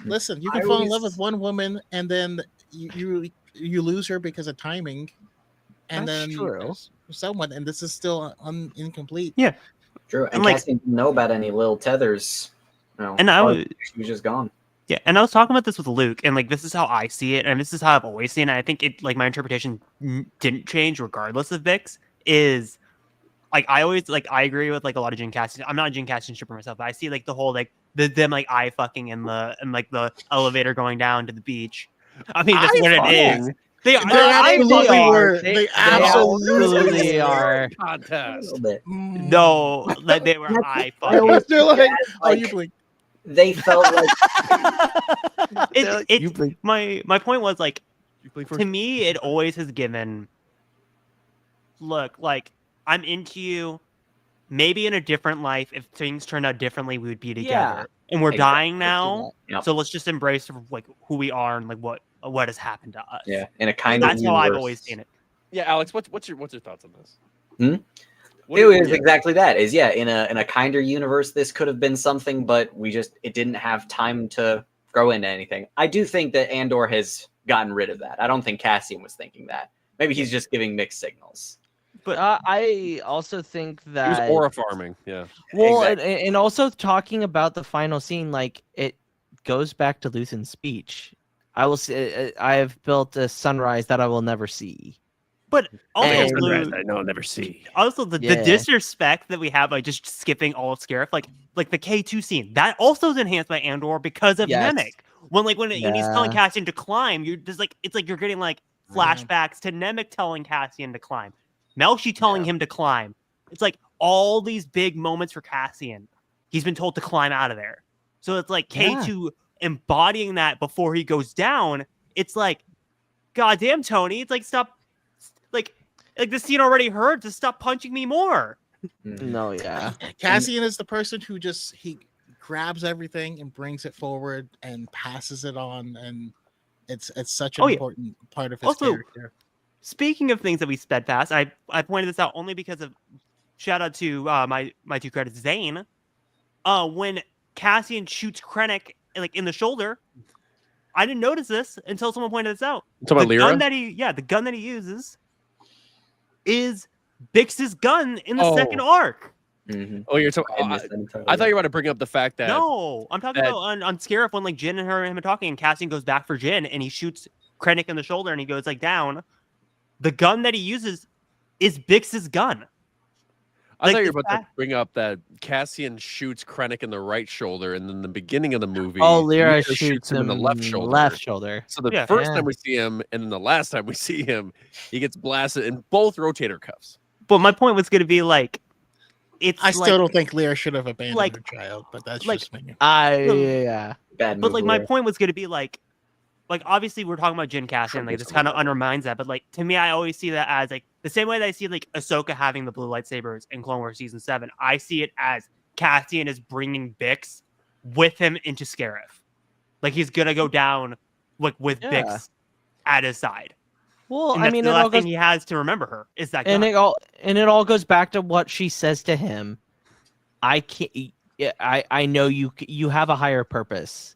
Listen, you can fall in love with one woman and then you lose her because of timing, and That's then true. Someone, and this is still incomplete. Yeah, true. And Cassian didn't know about any little tethers. No, and she was just gone. Yeah, and I was talking about this with Luke, and like this is how I see it, and this is how I've always seen it. I think it like my interpretation didn't change regardless of Bix. Is like I always like I agree with like a lot of Jin Cassian. I'm not a Jin Cassian shipper myself, but I see like the whole like them like eye fucking in the elevator going down to the beach. I mean that's what it is. They absolutely are. Contest. No, like they were eye fucking. They felt like my point was like to me it always has given look like I'm into you maybe in a different life, if things turned out differently, we would be together. And we're dying now, so let's just embrace like who we are and like what has happened to us. Yeah, in a kind of that's how I've always seen it. Yeah, Alex, what's your thoughts on this? It was exactly that. Is in a kinder universe, this could have been something, but it didn't have time to grow into anything. I do think that Andor has gotten rid of that. I don't think Cassian was thinking that. Maybe he's just giving mixed signals. But I also think that he was aura farming. Yeah. Well, and also talking about the final scene, like it goes back to Luthen's speech. I will say, I have built a sunrise that I will never see. But also, I know I'll never see. Also, the disrespect that we have by just skipping all of Scarif, like the K2 scene, that also is enhanced by Andor because of Nemec. When he's telling Cassian to climb, you're just like it's like you're getting like flashbacks to Nemec telling Cassian to climb, Melshi telling him to climb. It's like all these big moments for Cassian. He's been told to climb out of there, so it's like K2 embodying that before he goes down. It's like, goddamn, Tony, it's like stop. Like the scene already heard to stop punching me more. No, Cassian is the person who he grabs everything and brings it forward and passes it on, and it's such an important part of his character. Speaking of things that we sped past, I pointed this out only because of shout out to my two credits, Zane. When Cassian shoots Krennic like in the shoulder, I didn't notice this until someone pointed this out. The gun that he uses is Bix's gun in the second arc. Mm-hmm. Oh, you're talking. I thought you were about to bring up the fact that I'm talking about on Scarif when like Jin and him are talking, and Cassian goes back for Jin, and he shoots Krennic in the shoulder, and he goes like down. The gun that he uses is Bix's gun. I thought you were about to bring up that Cassian shoots Krennic in the right shoulder, and then the beginning of the movie, Lyra shoots him in the left shoulder. Left shoulder. So the first time we see him, and then the last time we see him, he gets blasted in both rotator cuffs. But my point was going to be like, I still don't think Lyra should have abandoned her child, but that's just me. Bad move, but like my point was going to be like obviously we're talking about Jin Cassian, like this kind of undermines that. But like to me, I always see that as like the same way that I see like Ahsoka having the blue lightsabers in Clone Wars season 7. I see it as Cassian is bringing Bix with him into Scarif. Like he's gonna go down like with Bix at his side. Well, and I mean, the last thing he has to remember her is that gun. And it all goes back to what she says to him. I can't. I know you have a higher purpose,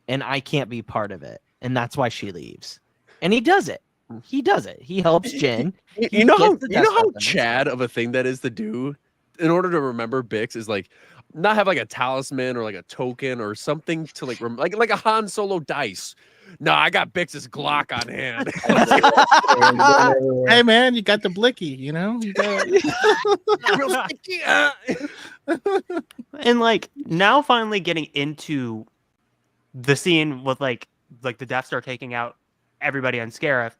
and I can't be part of it, and that's why she leaves. And he does it. He does it. He helps Jin. You know how Chad of a thing that is to do in order to remember Bix is like not have like a talisman or like a token or something to like like a Han Solo dice. No, I got Bix's Glock on hand. Hey man, you got the blicky, you know? You got And like now finally getting into the scene with like the Death Star taking out everybody on Scarif,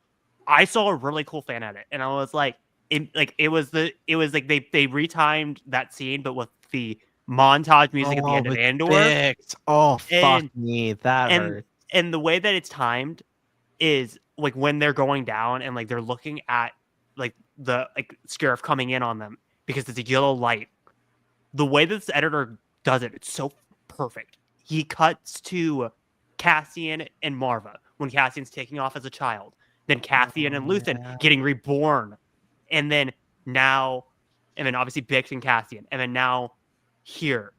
I saw a really cool fan edit, and I was like, it was like they retimed that scene, but with the montage music at the end of Andor. Bix. Oh fuck me, that hurt. And the way that it's timed is like when they're going down and like they're looking at like the Scarif coming in on them because it's a yellow light. The way that this editor does it, it's so perfect. He cuts to Cassian and Marva when Cassian's taking off as a child. Then Cassian and Luthen getting reborn. And then obviously Bix and Cassian. And then now here,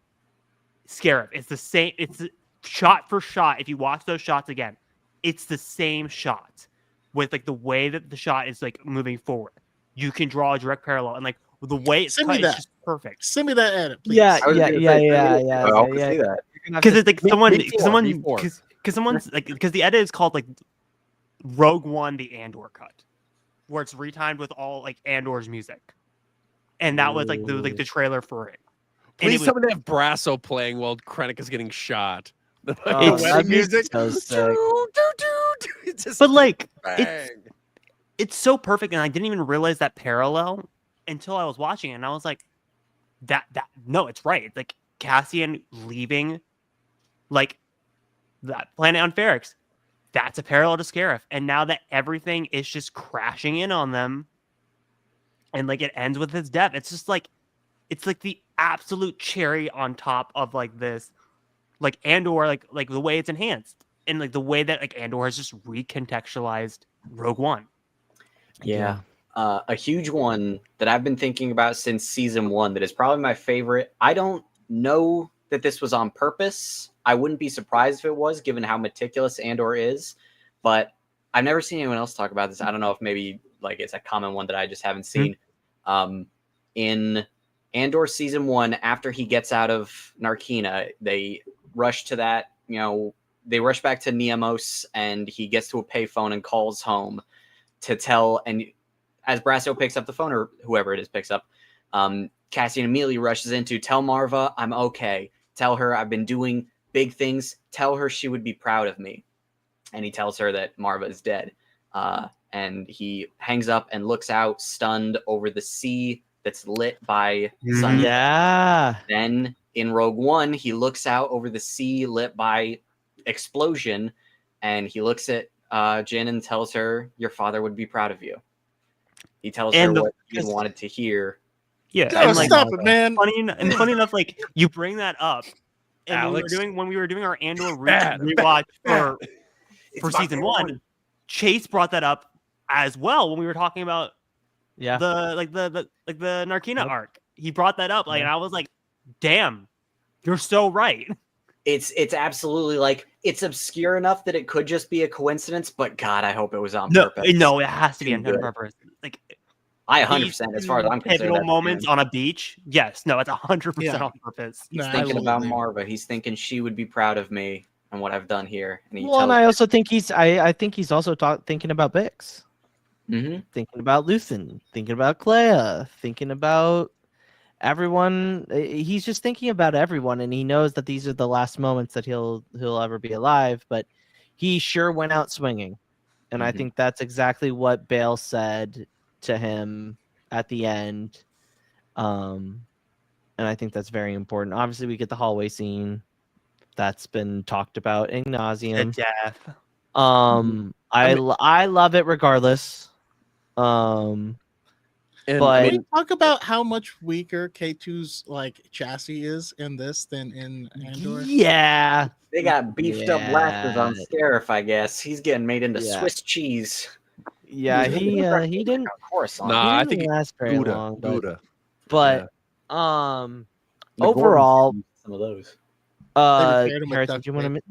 Scarif. It's the same. It's shot for shot. If you watch those shots again, it's the same shot with like the way that the shot is like moving forward. You can draw a direct parallel, and like the way it's cut is just perfect. Send me that edit, please. Yeah. See that. Because it's like because the edit is called like Rogue One, the Andor cut, where it's retimed with all like Andor's music, and that was like the trailer for it. Please tell me they have Brasso playing while Krennic is getting shot. Music. So but like it's so perfect, and I didn't even realize that parallel until I was watching it, and I was like, no, it's right. It's like Cassian leaving like that planet on Ferrix. That's a parallel to Scarif, and now that everything is just crashing in on them, and like it ends with his death, it's just like it's like the absolute cherry on top of like this, like Andor, like the way it's enhanced and like the way that like Andor has just recontextualized Rogue One. Yeah. A huge one that I've been thinking about since season 1 that is probably my favorite. I don't know that this was on purpose. I wouldn't be surprised if it was, given how meticulous Andor is, but I've never seen anyone else talk about this. I don't know if maybe like it's a common one that I just haven't seen. In Andor season 1, after he gets out of Narkina, they rush to that, they rush back to Niamos, and he gets to a payphone and calls home to tell, and as Brasso picks up the phone, or whoever it is picks up, Cassian immediately rushes in to tell Marva, I'm okay. Tell her I've been doing big things. Tell her she would be proud of me. And he tells her that Marva is dead. And he hangs up and looks out, stunned, over the sea that's lit by sun. Yeah. Then in Rogue One, he looks out over the sea lit by explosion, and he looks at Jyn and tells her, your father would be proud of you. He tells her what he wanted to hear. Yeah, Oh, stop it, man. Funny enough, like you bring that up, and when we were doing our Andor rewatch for season 1, Chase brought that up as well when we were talking about the Narkina arc. He brought that up, and I was like, damn, you're so right. It's absolutely like, it's obscure enough that it could just be a coincidence, but God, I hope it was on purpose. No, it has to be on purpose. Like, I 100%, as far as I'm concerned. Pivotal moments on a beach, yes, no, it's 100% on purpose. He's thinking about Marva. He's thinking she would be proud of me and what I've done here. And and I also think I think he's also thinking about Bix, thinking about Luthen, thinking about Clea, thinking about everyone. He's just thinking about everyone, and he knows that these are the last moments that he'll ever be alive. But he sure went out swinging, and I think that's exactly what Bale said to him at the end. And I think that's very important. Obviously, we get the hallway scene that's been talked about in nauseam. Death. I love it regardless. But can we talk about how much weaker K2's like chassis is in this than in Andor? Yeah, they got beefed up lashes on Scarif, I guess. He's getting made into Swiss cheese. Yeah, he didn't. Of course, I think it last very Gouda, long. Gouda. But overall, some of those. Hereth, did you want to?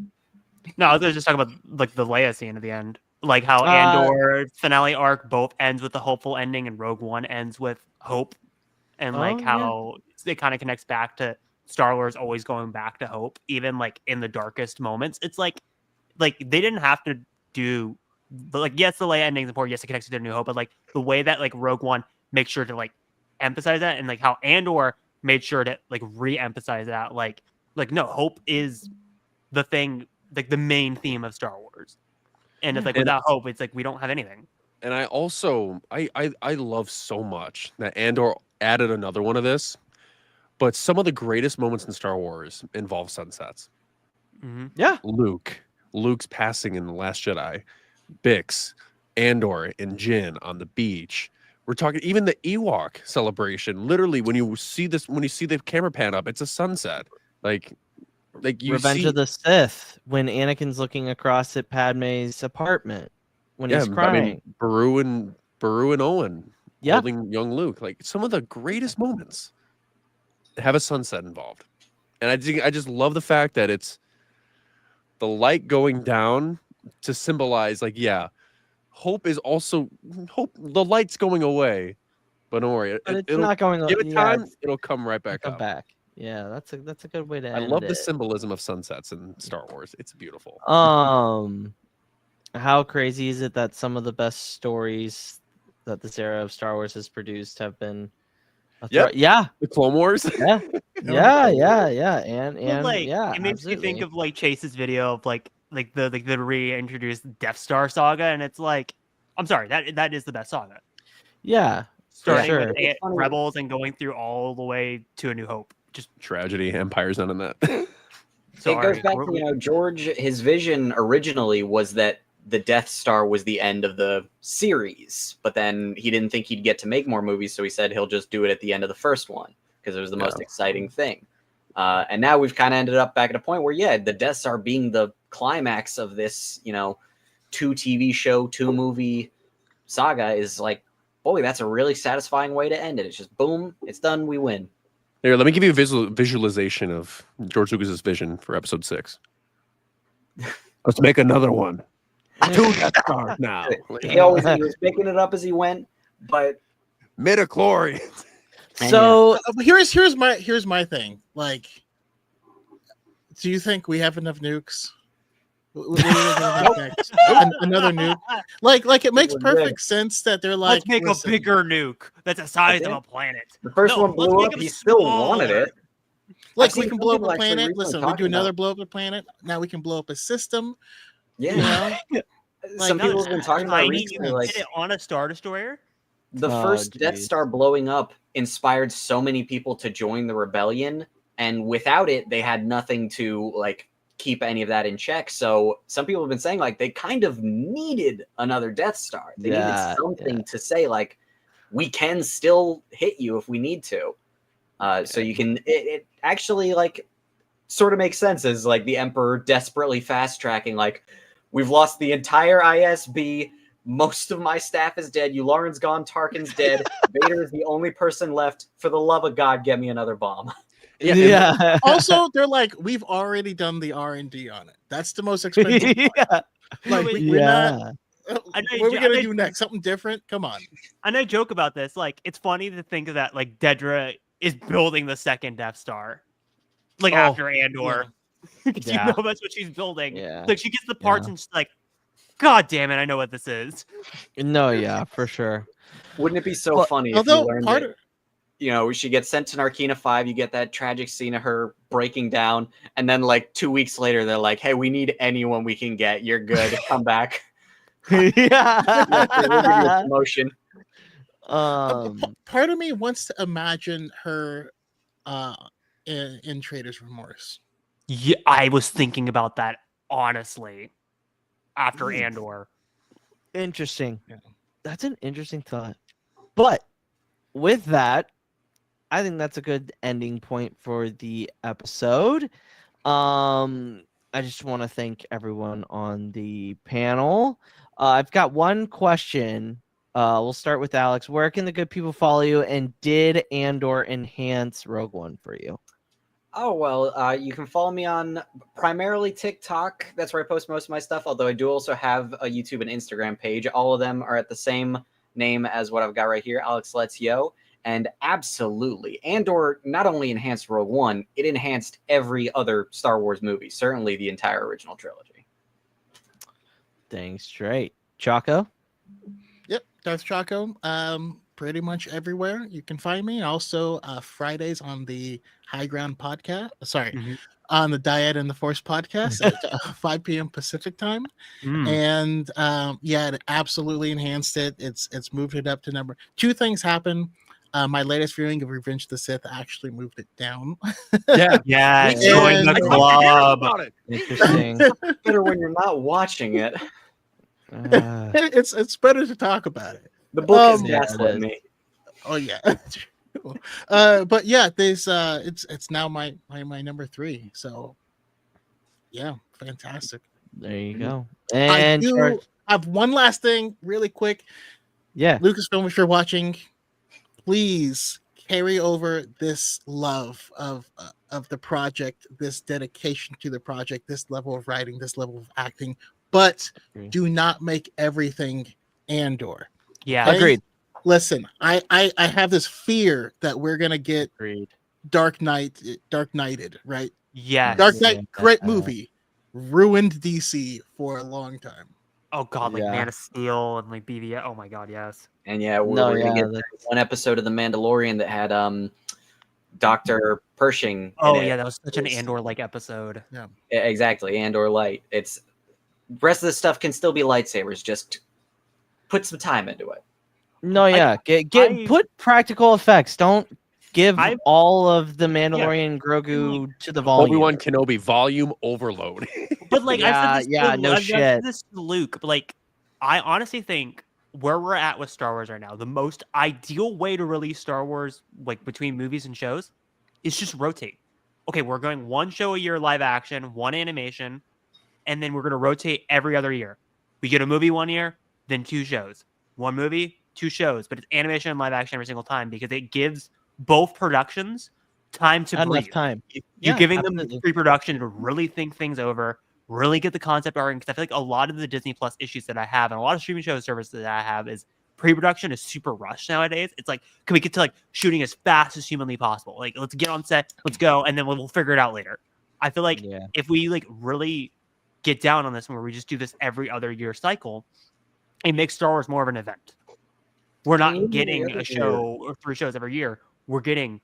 No, I was just talking about like the Leia scene at the end, like how Andor finale arc both ends with a hopeful ending, and Rogue One ends with hope, and like how it kind of connects back to Star Wars always going back to hope, even like in the darkest moments. It's like they didn't have to do, but like yes, the Leia ending is important. Yes, it connects to their New Hope, but like the way that like Rogue One makes sure to like emphasize that, and like how Andor made sure to like re-emphasize that, like no, hope is the thing, like the main theme of Star Wars, and it's like without hope, it's like we don't have anything. And I also I love so much that Andor added another one of this, but some of the greatest moments in Star Wars involve sunsets. Yeah, Luke's passing in The Last Jedi, Bix, Andor, and Jyn on the beach. We're talking even the Ewok celebration. Literally, when you see the camera pan up, it's a sunset. Like you Revenge of the Sith, when Anakin's looking across at Padme's apartment when he's crying. I mean, Beru and Owen holding young Luke. Like some of the greatest moments have a sunset involved. And I just love the fact that it's the light going down to symbolize like, hope is also hope. The light's going away, but don't worry. It's not going away. Give it time, it'll come right back up. Yeah, that's a good way to end I love it. the symbolism of sunsets in Star Wars. It's beautiful. How crazy is it that some of the best stories that this era of Star Wars has produced have been the Clone Wars. And like, yeah, it makes me think of like Chase's video of like the reintroduced Death Star saga, and it's like, I'm sorry, that is the best saga. Yeah, starting with Rebels and going through all the way to A New Hope. Just tragedy, Empire's not in that. It goes back to, George, his vision originally was that the Death Star was the end of the series, but then he didn't think he'd get to make more movies, so he said he'll just do it at the end of the first one. because it was the most exciting thing. And now we've kind of ended up back at a point where, the Death Star being the climax of this, 2 TV show, 2 movie saga is like, boy, that's a really satisfying way to end it. It's just boom, it's done, we win. Here, let me give you a visualization of George Lucas's vision for Episode 6. Let's make another one. 2 Death Stars now. He was making it up as he went, but midichlorians. So here's my thing. Like, do you think we have enough nukes? What are we gonna have next? Another nuke? Like it makes perfect sense that they're like, let's make a bigger nuke that's the size of a planet. The first one blew up. He still wanted it. Like, we can blow up a planet. Listen, we do another blow up a planet. Now we can blow up a system. Yeah. Some people have been talking about recently, like, it on a Star Destroyer. The first Death Star blowing up inspired so many people to join the rebellion, and without it, they had nothing to like keep any of that in check. So some people have been saying like they kind of needed another Death Star. They needed something to say like, we can still hit you if we need to. So you can. It actually like sort of makes sense as like the Emperor desperately fast tracking like, we've lost the entire ISB. Most of my staff is dead. Yularen's gone. Tarkin's dead. Vader is the only person left. For the love of God, get me another bomb. Yeah. Also, they're like, we've already done the R&D on it. That's the most expensive part. Like, we're not. What are we gonna do next? Something different? Come on. And I joke about this. Like, it's funny to think that like Dedra is building the second Death Star, like after Andor. Because you know that's what she's building. Yeah. Like she gets the parts and she's like, God damn it, I know what this is. No, yeah, for sure. Wouldn't it be so funny if you learned that, she gets sent to Narkina 5, you get that tragic scene of her breaking down, and then like 2 weeks later, they're like, hey, we need anyone we can get. You're good. Come back. Yeah. We'll give you a promotion. Part of me wants to imagine her in Trader's Remorse. Yeah, I was thinking about that, honestly, after Andor. Interesting. Yeah. That's an interesting thought. But with that, I think that's a good ending point for the episode. I just want to thank everyone on the panel. I've got one question. We'll start with Alex. Where can the good people follow you? And did Andor enhance Rogue One for you? Oh, well, you can follow me on primarily TikTok. That's where I post most of my stuff, although I do also have a YouTube and Instagram page. All of them are at the same name as what I've got right here, Alex Let's Yo. And absolutely, Andor not only enhanced Rogue One, it enhanced every other Star Wars movie, certainly the entire original trilogy. Dang straight. Choco? Yep, Darth Choco. Pretty much everywhere you can find me. Also, Fridays on the High Ground podcast. On the Diet and the Force podcast at 5 p.m. Pacific time. And it absolutely enhanced it. It's moved it up to number. 2 things happen. My latest viewing of Revenge of the Sith actually moved it down. Yeah, join the club. Interesting. Better when you're not watching it. It's better to talk about it. The book is gaslit me. Oh yeah. But yeah, there's it's now my number 3. So yeah, fantastic. There you go. And I have one last thing really quick. Yeah. Lucasfilm, if you're watching, please carry over this love of the project, this dedication to the project, this level of writing, this level of acting, but do not make everything Andor. Yeah. Okay? Agreed. Listen, I have this fear that we're gonna get Dark Knighted, right? Yeah. Dark Knight, great movie, ruined DC for a long time. Oh god, like Man of Steel and like BVS. Oh my god, yes. And we're gonna get one episode of The Mandalorian that had Dr. Pershing. Oh yeah, that was such an Andor-like episode. Yeah, exactly, Andor light. It's rest of the stuff can still be lightsabers. Just put some time into it. No, yeah, put practical effects. Don't give all of the Mandalorian Grogu to the volume. Obi-Wan Kenobi volume overload. But like, I've said this to Luke. But like, I honestly think where we're at with Star Wars right now, the most ideal way to release Star Wars, like between movies and shows, is just rotate. Okay, we're going one show a year live action, one animation, and then we're going to rotate every other year. We get a movie one year, then 2 shows. One movie, 2 shows, but it's animation and live action every single time because it gives both productions time to Enough breathe. time. You're giving them absolutely. pre-production to really think things over, really get the concept art. Because I feel like a lot of the Disney Plus issues that I have and a lot of streaming show services that I have is pre-production is super rushed nowadays. It's like, can we get to like shooting as fast as humanly possible? Like, let's get on set, let's go, and then we'll figure it out later. I feel like if we like really get down on this one where we just do this every other year cycle, it makes Star Wars more of an event. We're not getting a show or 3 shows every year. We're getting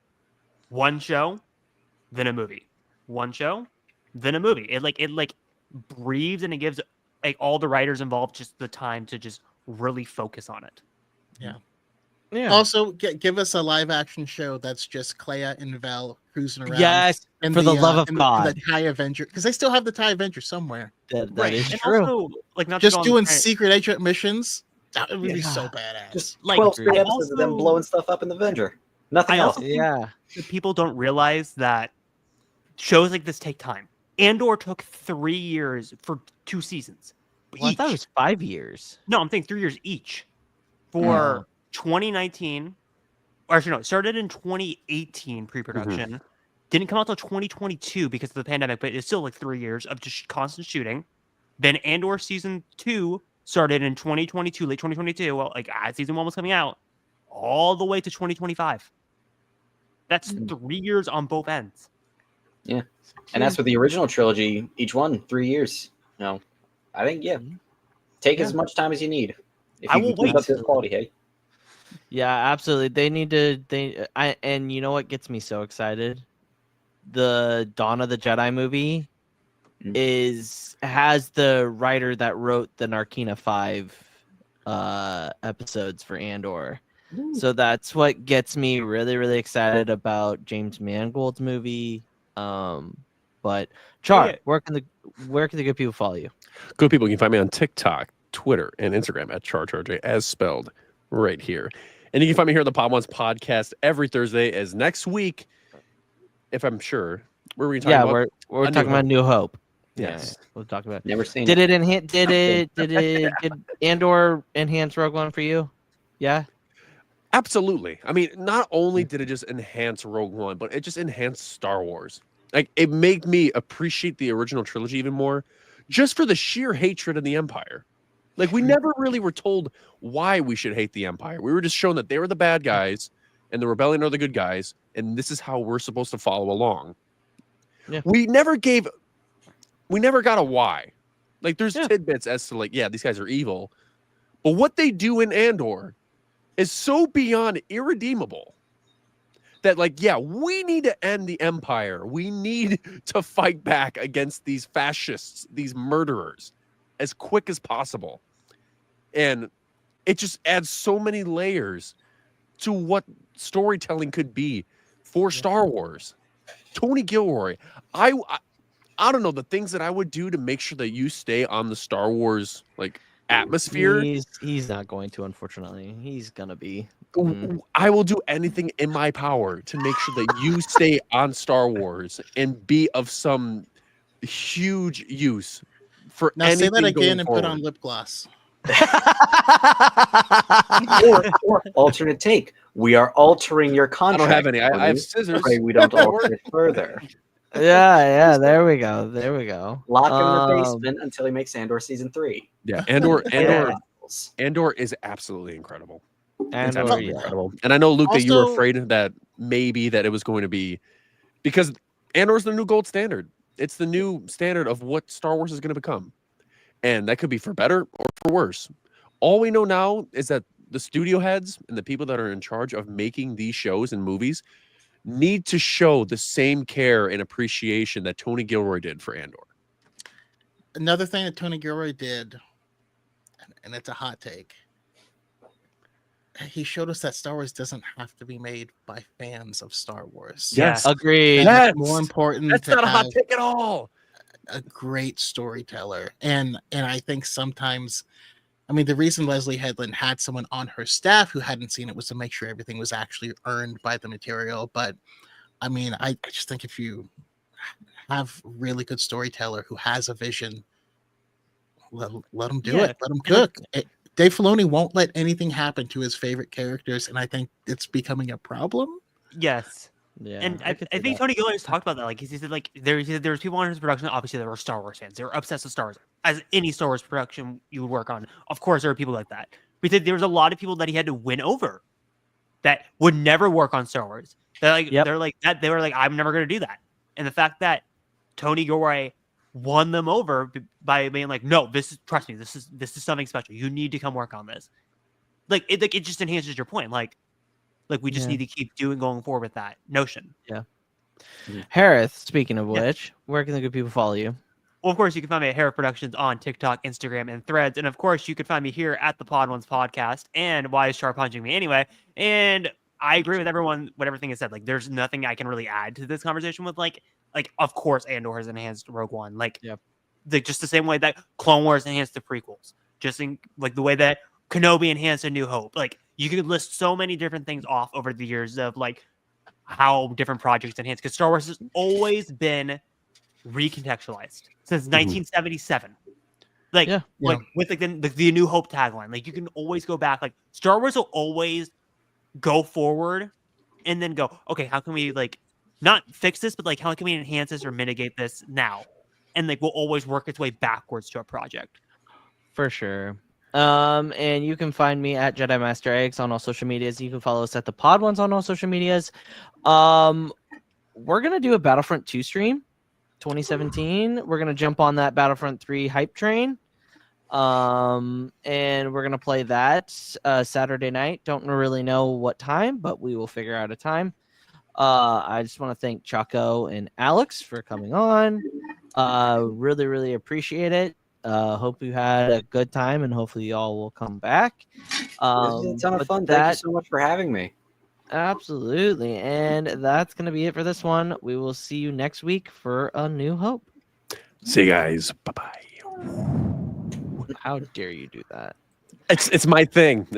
one show, then a movie. One show, then a movie. It breathes and it gives like all the writers involved just the time to just really focus on it. Yeah. Yeah. Also, give us a live action show that's just Clea and Vel cruising around. Yes, and for the love of God. The TIE Avenger, because they still have the TIE Avenger somewhere. That Right. is And true. also, like, not to Just go on doing the tangent, secret agent missions. That would be Yeah. so badass. Just like, 12 straight I episodes of them also- blowing stuff up in the Avenger. Nothing I else. also think Yeah. that people don't realize that shows like this take time. Andor took 3 years for 2 seasons. Well, I thought it was 5 years. No, I'm thinking 3 years each. For 2019, or actually no, it started in 2018 pre-production. Didn't come out till 2022 because of the pandemic, but it's still like 3 years of just constant shooting. Then Andor season 2 started in 2022, late 2022. Well, like as season 1 was coming out, all the way to 2025. That's 3 years on both ends. Yeah. And that's with the original trilogy, each one 3 years. No. I think take as much time as you need. If I you will can keep wait. up this quality, hey. Yeah, absolutely. They need to. And you know what gets me so excited? The Dawn of the Jedi movie has the writer that wrote the Narkina 5 episodes for Andor. So that's what gets me really, really excited about James Mangold's movie. But Char, where can the good people follow you? Good people, you can find me on TikTok, Twitter, and Instagram at CharCharJ, as spelled right here. And you can find me here on the Pod Ones podcast every Thursday. As next week, if I'm sure, we're talking about. We're talking about New Hope. Yes, we'll talk about. Never seen Did it. did Andor enhance Rogue One for you? Yeah. absolutely. I mean, not only did it just enhance Rogue One, but it just enhanced Star Wars. Like, it made me appreciate the original trilogy even more, just for the sheer hatred of the Empire. Like, we never really were told why we should hate the Empire. We were just shown that they were the bad guys and the rebellion are the good guys, and this is how we're supposed to follow along. Yeah. We never got a why. Like, there's tidbits as to, like, yeah, these guys are evil, but what they do in Andor is so beyond irredeemable that, like, yeah, we need to end the Empire. We need to fight back against these fascists, these murderers, as quick as possible. And it just adds so many layers to what storytelling could be for Star Wars. Tony Gilroy, I don't know the things that I would do to make sure that you stay on the Star Wars like atmosphere. He's not going to, unfortunately. He's gonna be. I will do anything in my power to make sure that you stay on Star Wars and be of some huge use for Now anything say that again and forward. put on lip gloss. or alternate take. We are altering your I contract. don't have any. I Tony. have scissors. Pray we don't alter it further. Yeah. There we go. Lock him in the basement until he makes Andor season 3. Yeah, Andor is absolutely incredible. It's Andor, absolutely yeah. incredible. And I know, Luke, that you were Also- afraid that maybe that it was going to be because Andor's the new gold standard. It's the new standard of what Star Wars is going to become. And that could be for better or for worse. All we know now is that the studio heads and the people that are in charge of making these shows and movies need to show the same care and appreciation that Tony Gilroy did for Andor. Another thing that Tony Gilroy did, and it's a hot take, he showed us that Star Wars doesn't have to be made by fans of Star Wars. Yes. Agreed. And Yes. it's more important That's to not a hot have take at all. a great storyteller. And I think sometimes, I mean, the reason Leslie Headland had someone on her staff who hadn't seen it was to make sure everything was actually earned by the material. But I mean, I just think if you have a really good storyteller who has a vision, let them do it. Let them cook. Dave Filoni won't let anything happen to his favorite characters, and I think it's becoming a problem. Yes. Yeah, and I think Tony Gilroy has talked about that. Like he said, like there was people on his production. Obviously, there were Star Wars fans. They were obsessed with Star Wars, as any Star Wars production you would work on. Of course, there are people like that. But there was a lot of people that he had to win over that would never work on Star Wars. They're like that. They were like, I'm never going to do that. And the fact that Tony Gilroy won them over by being like, no, trust me, this is something special. You need to come work on this. It just enhances your point. Like we just need to keep going forward with that notion. Yeah. Hereth, speaking of which, where can the good people follow you? Well, of course, you can find me at Hereth Productions on TikTok, Instagram, and Threads. And of course, you can find me here at the Pod Ones podcast. And why is Char punching me anyway? And I agree with everyone, what everything is said. Like, there's nothing I can really add to this conversation with. Like of course, Andor has enhanced Rogue One. Just the same way that Clone Wars enhanced the prequels. Just in the way that Kenobi enhanced A New Hope. Like, you could list so many different things off over the years of how different projects enhance. Because Star Wars has always been recontextualized since 1977. With the New Hope tagline. You can always go back. Star Wars will always go forward and then go, okay, how can we not fix this, but how can we enhance this or mitigate this now? And we'll always work its way backwards to a project. For sure. And you can find me at Jedi Master Eggs on all social medias. You can follow us at the Pod Ones on all social medias. We're gonna do a Battlefront 2 stream 2017. We're gonna jump on that Battlefront 3 hype train. And we're gonna play that Saturday night. Don't really know what time, but we will figure out a time. I just want to thank Choco and Alex for coming on. Really, really appreciate it. Hope you had a good time, and hopefully y'all will come back. This is a ton of fun. Thank you so much for having me. Absolutely. And that's going to be it for this one. We will see you next week for A New Hope. See you guys. Bye-bye. How dare you do that? It's my thing.